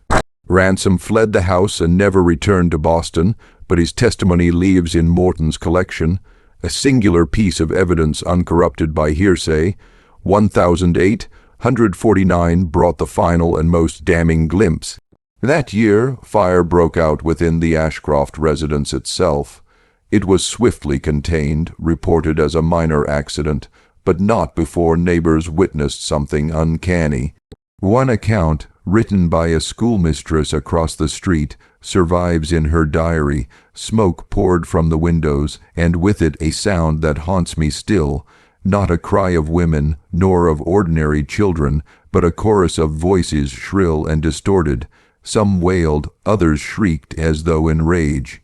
Ransom fled the house and never returned to Boston, but his testimony lives in Morton's collection. A singular piece of evidence uncorrupted by hearsay. 1849 brought the final and most damning glimpse. That year, fire broke out within the Ashcroft residence itself. It was swiftly contained, reported as a minor accident, but not before neighbors witnessed something uncanny. One account, written by a schoolmistress across the street, survives in her diary. Smoke poured from the windows, and with it a sound that haunts me still, not a cry of women, nor of ordinary children, but a chorus of voices shrill and distorted. Some wailed, others shrieked as though in rage.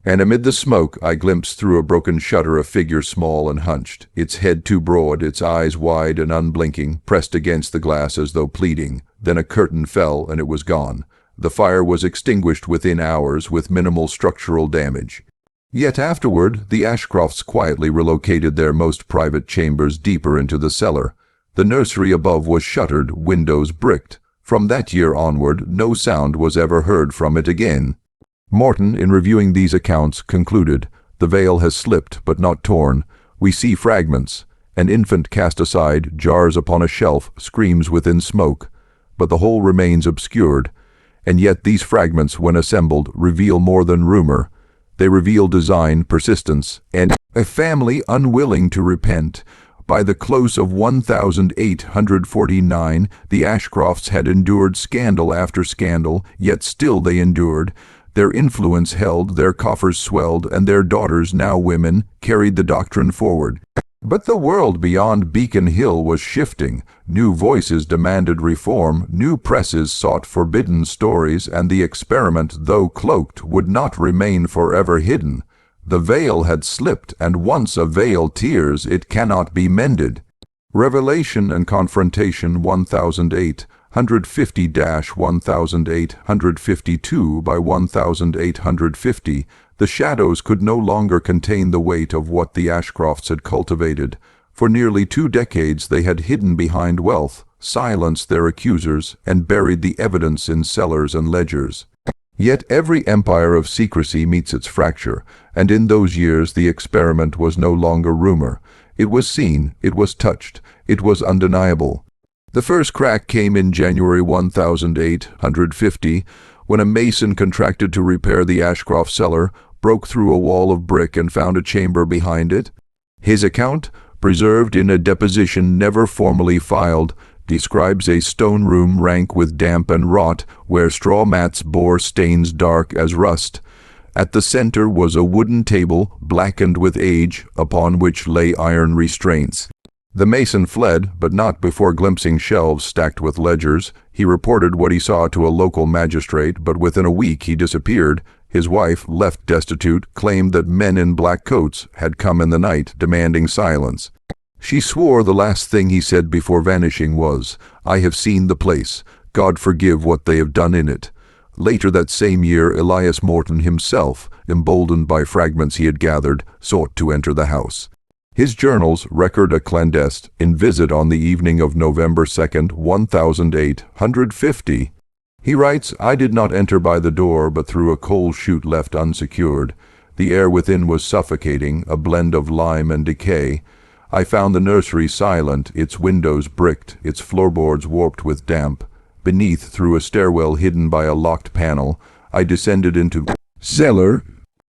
And amid the smoke I glimpsed through a broken shutter a figure small and hunched, its head too broad, its eyes wide and unblinking, pressed against the glass as though pleading. Then a curtain fell and it was gone. The fire was extinguished within hours with minimal structural damage. Yet afterward, the Ashcrofts quietly relocated their most private chambers deeper into the cellar. The nursery above was shuttered, windows bricked. From that year onward, no sound was ever heard from it again. Morton, in reviewing these accounts, concluded, "The veil has slipped, but not torn. We see fragments. An infant cast aside, jars upon a shelf, screams within smoke. But the whole remains obscured. And yet these fragments, when assembled, reveal more than rumor. They reveal design, persistence, and a family unwilling to repent." By the close of 1849, the Ashcrofts had endured scandal after scandal, yet still they endured. Their influence held, their coffers swelled, and their daughters, now women, carried the doctrine forward. But the world beyond Beacon Hill was shifting. New voices demanded reform, new presses sought forbidden stories, and the experiment, though cloaked, would not remain forever hidden. The veil had slipped, and once a veil tears, it cannot be mended. Revelation and Confrontation 1008, 150-1852 by 1850, the shadows could no longer contain the weight of what the Ashcrofts had cultivated. For nearly 2 decades they had hidden behind wealth, silenced their accusers, and buried the evidence in cellars and ledgers. Yet every empire of secrecy meets its fracture, and in those years the experiment was no longer rumor. It was seen, it was touched, it was undeniable. The first crack came in January 1850, when a mason contracted to repair the Ashcroft cellar, broke through a wall of brick and found a chamber behind it. His account, preserved in a deposition never formally filed, describes a stone room rank with damp and rot, where straw mats bore stains dark as rust. At the center was a wooden table, blackened with age, upon which lay iron restraints. The mason fled, but not before glimpsing shelves stacked with ledgers. He reported what he saw to a local magistrate, but within a week he disappeared. His wife, left destitute, claimed that men in black coats had come in the night, demanding silence. She swore the last thing he said before vanishing was, "I have seen the place. God forgive what they have done in it." Later that same year, Elias Morton himself, emboldened by fragments he had gathered, sought to enter the house. His journals record a clandestine visit on the evening of November 2nd, 1850. He writes, "I did not enter by the door, but through a coal chute left unsecured. The air within was suffocating, a blend of lime and decay. I found the nursery silent, its windows bricked, its floorboards warped with damp. Beneath, through a stairwell hidden by a locked panel, I descended into cellar."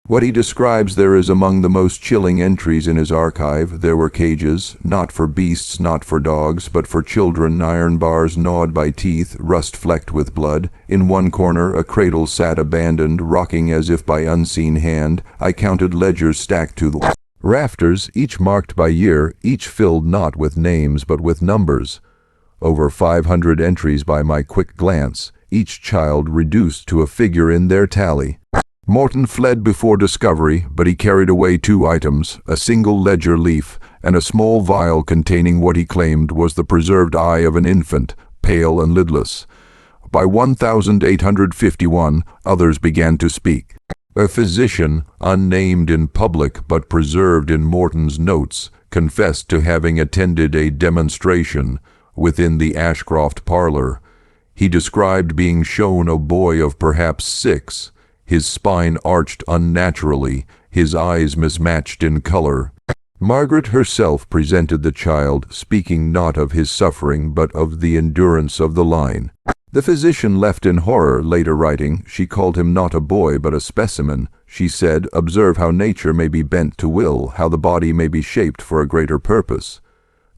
What he describes there is among the most chilling entries in his archive. There were cages, not for beasts, not for dogs, but for children, iron bars gnawed by teeth, rust flecked with blood. In one corner, a cradle sat abandoned, rocking as if by unseen hand. I counted ledgers stacked to the rafters, each marked by year, each filled not with names but with numbers. Over 500 entries by my quick glance, each child reduced to a figure in their tally. Morton fled before discovery, but he carried away 2 items, a single ledger leaf, and a small vial containing what he claimed was the preserved eye of an infant, pale and lidless. By 1851, others began to speak. A physician, unnamed in public but preserved in Morton's notes, confessed to having attended a demonstration within the Ashcroft parlor. He described being shown a boy of perhaps 6, his spine arched unnaturally, his eyes mismatched in color. Margaret herself presented the child, speaking not of his suffering but of the endurance of the line. The physician left in horror, later writing, she called him not a boy but a specimen. She said, observe how nature may be bent to will, how the body may be shaped for a greater purpose.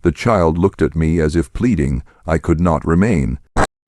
The child looked at me as if pleading. I could not remain.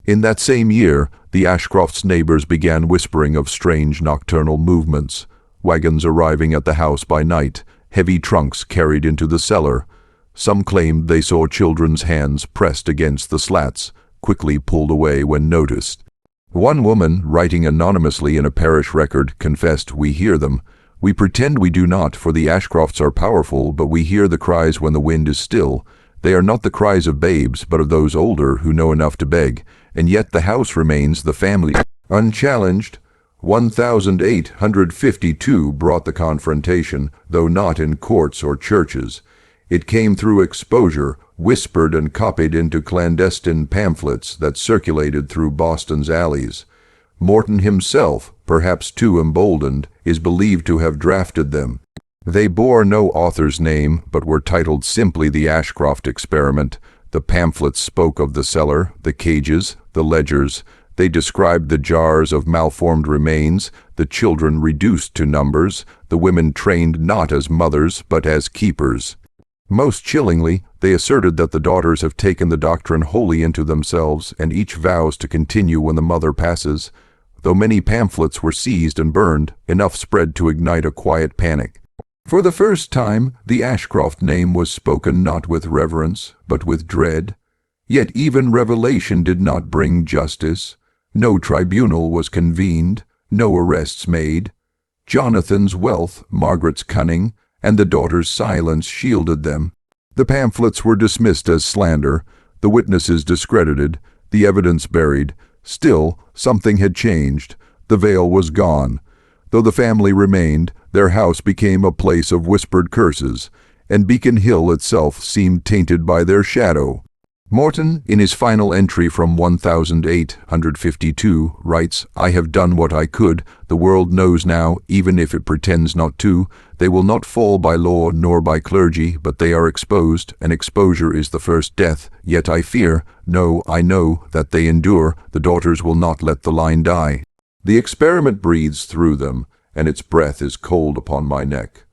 In that same year, the Ashcrofts' neighbors began whispering of strange nocturnal movements, wagons arriving at the house by night, heavy trunks carried into the cellar. Some claimed they saw children's hands pressed against the slats, quickly pulled away when noticed. One woman, writing anonymously in a parish record, confessed, we hear them. We pretend we do not, for the Ashcrofts are powerful, but we hear the cries when the wind is still. They are not the cries of babes, but of those older who know enough to beg, and yet the house remains the family. Unchallenged, 1852 brought the confrontation, though not in courts or churches. It came through exposure, whispered and copied into clandestine pamphlets that circulated through Boston's alleys. Morton himself, perhaps too emboldened, is believed to have drafted them. They bore no author's name, but were titled simply The Ashcroft Experiment. The pamphlets spoke of the cellar, the cages, the ledgers. They described the jars of malformed remains, the children reduced to numbers, the women trained not as mothers but as keepers. Most chillingly, they asserted that the daughters have taken the doctrine wholly into themselves, and each vows to continue when the mother passes. Though many pamphlets were seized and burned, enough spread to ignite a quiet panic. For the first time, the Ashcroft name was spoken not with reverence, but with dread. Yet even revelation did not bring justice. No tribunal was convened, no arrests made. Jonathan's wealth, Margaret's cunning, and the daughter's silence shielded them. The pamphlets were dismissed as slander, the witnesses discredited, the evidence buried. Still, something had changed. The veil was gone. Though the family remained, their house became a place of whispered curses, and Beacon Hill itself seemed tainted by their shadow. Morton, in his final entry from 1852, writes, I have done what I could. The world knows now, even if it pretends not to. They will not fall by law nor by clergy, but they are exposed, and exposure is the first death. Yet I fear, no, I know, that they endure. The daughters will not let the line die. The experiment breathes through them, and its breath is cold upon my neck.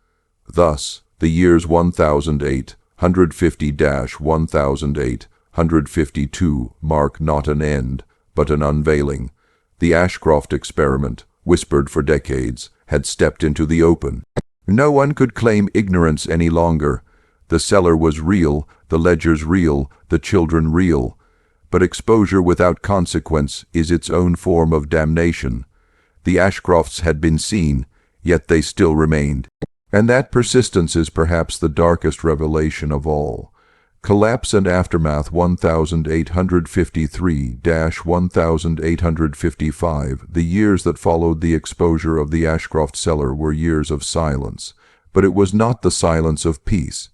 Thus, the years 1008, 150-1008, 152 mark not an end, but an unveiling. The Ashcroft experiment, whispered for decades, had stepped into the open. No one could claim ignorance any longer. The cellar was real, the ledgers real, the children real. But exposure without consequence is its own form of damnation. The Ashcrofts had been seen, yet they still remained. And that persistence is perhaps the darkest revelation of all. Collapse and Aftermath 1853-1855, the years that followed the exposure of the Ashcroft cellar were years of silence. But it was not the silence of peace.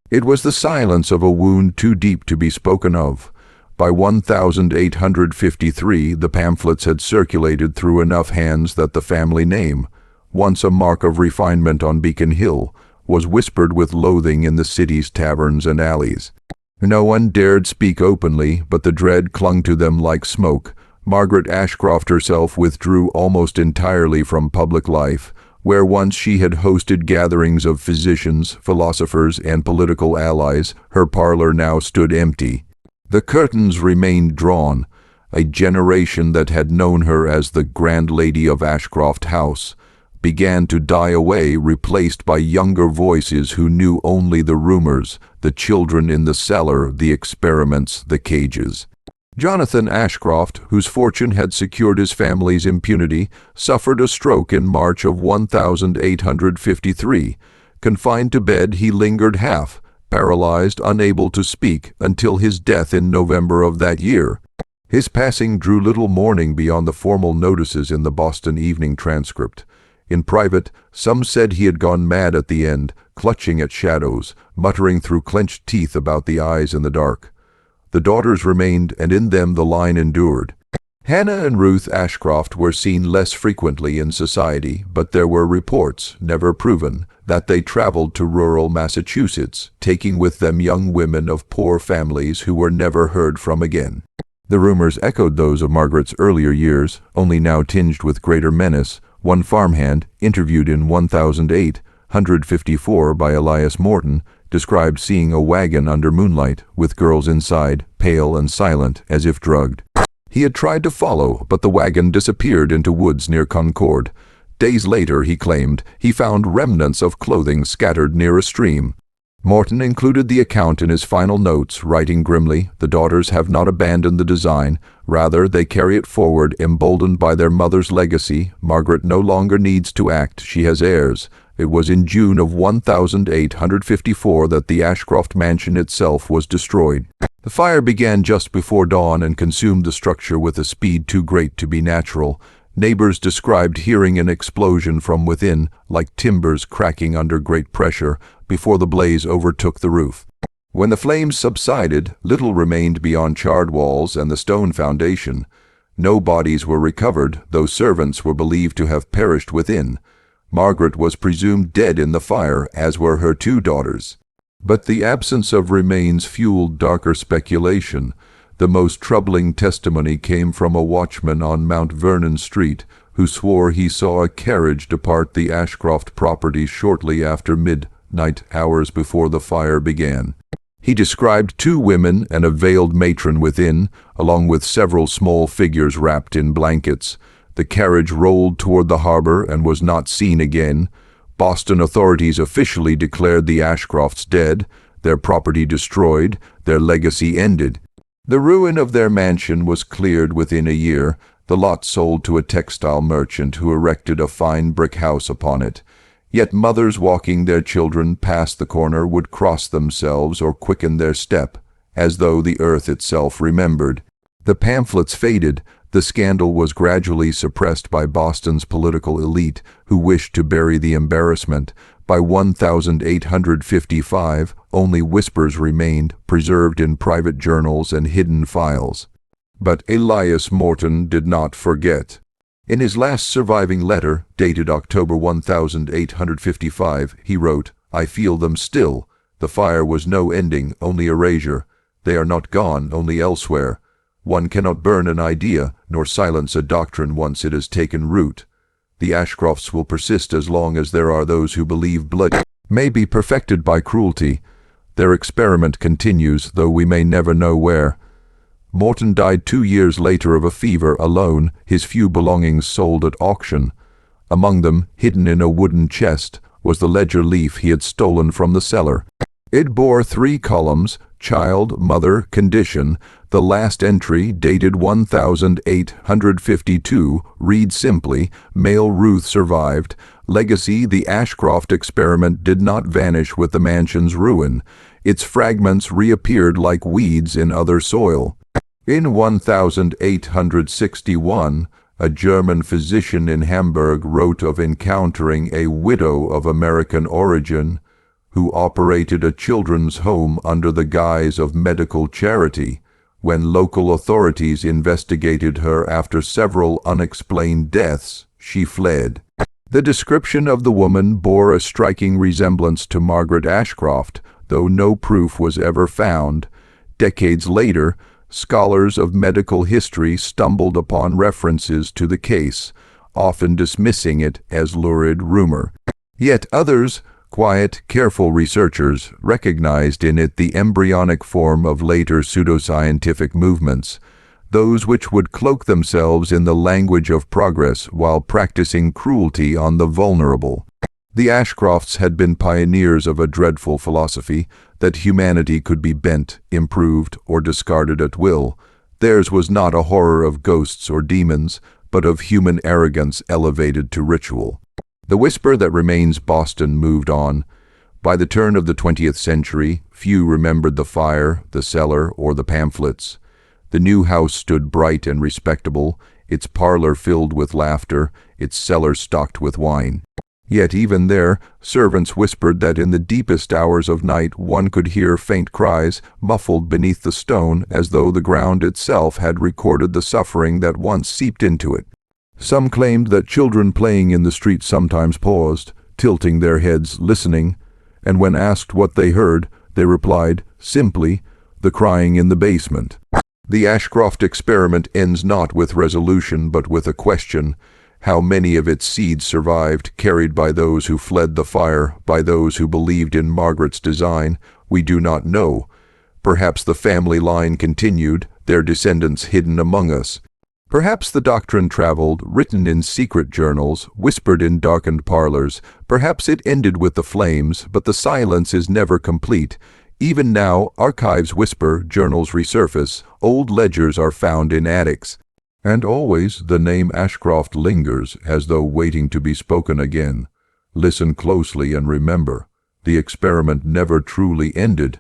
It was the silence of a wound too deep to be spoken of. By 1853, the pamphlets had circulated through enough hands that the family name, once a mark of refinement on Beacon Hill, was whispered with loathing in the city's taverns and alleys. No one dared speak openly, but the dread clung to them like smoke. Margaret Ashcroft herself withdrew almost entirely from public life, where once she had hosted gatherings of physicians, philosophers, and political allies. Her parlor now stood empty. The curtains remained drawn. A generation that had known her as the Grand Lady of Ashcroft House began to die away, replaced by younger voices who knew only the rumors, the children in the cellar, the experiments, the cages. Jonathan Ashcroft, whose fortune had secured his family's impunity, suffered a stroke in March of 1853. Confined to bed, he lingered half, paralyzed, unable to speak, until his death in November of that year. His passing drew little mourning beyond the formal notices in the Boston Evening Transcript. In private, some said he had gone mad at the end, clutching at shadows, muttering through clenched teeth about the eyes in the dark. The daughters remained, and in them the line endured. Hannah and Ruth Ashcroft were seen less frequently in society, but there were reports, never proven, that they traveled to rural Massachusetts, taking with them young women of poor families who were never heard from again. The rumors echoed those of Margaret's earlier years, only now tinged with greater menace. One farmhand, interviewed in 1854 by Elias Morton, described seeing a wagon under moonlight, with girls inside, pale and silent, as if drugged. He had tried to follow, but the wagon disappeared into woods near Concord. Days later, he claimed, he found remnants of clothing scattered near a stream. Morton included the account in his final notes, writing grimly, "The daughters have not abandoned the design. Rather, they carry it forward, emboldened by their mother's legacy. Margaret no longer needs to act. She has heirs." It was in June of 1854 that the Ashcroft mansion itself was destroyed. The fire began just before dawn and consumed the structure with a speed too great to be natural. Neighbors described hearing an explosion from within, like timbers cracking under great pressure, before the blaze overtook the roof. When the flames subsided, little remained beyond charred walls and the stone foundation. No bodies were recovered, though servants were believed to have perished within. Margaret was presumed dead in the fire, as were her two daughters. But the absence of remains fueled darker speculation. The most troubling testimony came from a watchman on Mount Vernon Street, who swore he saw a carriage depart the Ashcroft property shortly after midnight hours before the fire began. He described two women and a veiled matron within, along with several small figures wrapped in blankets. The carriage rolled toward the harbor and was not seen again. Boston authorities officially declared the Ashcrofts dead, their property destroyed, their legacy ended. The ruin of their mansion was cleared within a year, the lot sold to a textile merchant who erected a fine brick house upon it. Yet mothers walking their children past the corner would cross themselves or quicken their step, as though the earth itself remembered. The pamphlets faded. The scandal was gradually suppressed by Boston's political elite, who wished to bury the embarrassment. By 1855, only whispers remained, preserved in private journals and hidden files. But Elias Morton did not forget. In his last surviving letter, dated October 1855, he wrote, "I feel them still. The fire was no ending, only erasure. They are not gone, only elsewhere. One cannot burn an idea, nor silence a doctrine once it has taken root. The Ashcrofts will persist as long as there are those who believe blood may be perfected by cruelty. Their experiment continues, though we may never know where." Morton died 2 years later of a fever, alone, his few belongings sold at auction. Among them, hidden in a wooden chest, was the ledger leaf he had stolen from the cellar. It bore 3 columns: child, mother, condition. The last entry, dated 1852, reads simply, "Male Ruth survived. Legacy: the Ashcroft experiment did not vanish with the mansion's ruin. Its fragments reappeared like weeds in other soil." In 1861, a German physician in Hamburg wrote of encountering a widow of American origin who operated a children's home under the guise of medical charity. When local authorities investigated her after several unexplained deaths, she fled. The description of the woman bore a striking resemblance to Margaret Ashcroft, though no proof was ever found. Decades later, scholars of medical history stumbled upon references to the case, often dismissing it as lurid rumor. Yet others, quiet, careful researchers, recognized in it the embryonic form of later pseudoscientific movements, those which would cloak themselves in the language of progress while practicing cruelty on the vulnerable. The Ashcrofts had been pioneers of a dreadful philosophy, that humanity could be bent, improved, or discarded at will. Theirs was not a horror of ghosts or demons, but of human arrogance elevated to ritual. The whisper that remains Boston moved on. By the turn of the 20th century, few remembered the fire, the cellar, or the pamphlets. The new house stood bright and respectable, its parlor filled with laughter, its cellar stocked with wine. Yet even there, servants whispered that in the deepest hours of night one could hear faint cries, muffled beneath the stone, as though the ground itself had recorded the suffering that once seeped into it. Some claimed that children playing in the street sometimes paused, tilting their heads, listening, and when asked what they heard, they replied, simply, "The crying in the basement." The Ashcroft experiment ends not with resolution but with a question. How many of its seeds survived, carried by those who fled the fire, by those who believed in Margaret's design? We do not know. Perhaps the family line continued, their descendants hidden among us. Perhaps the doctrine traveled, written in secret journals, whispered in darkened parlors. Perhaps it ended with the flames, but the silence is never complete. Even now, archives whisper, journals resurface, old ledgers are found in attics. And always the name Ashcroft lingers, as though waiting to be spoken again. Listen closely and remember, the experiment never truly ended.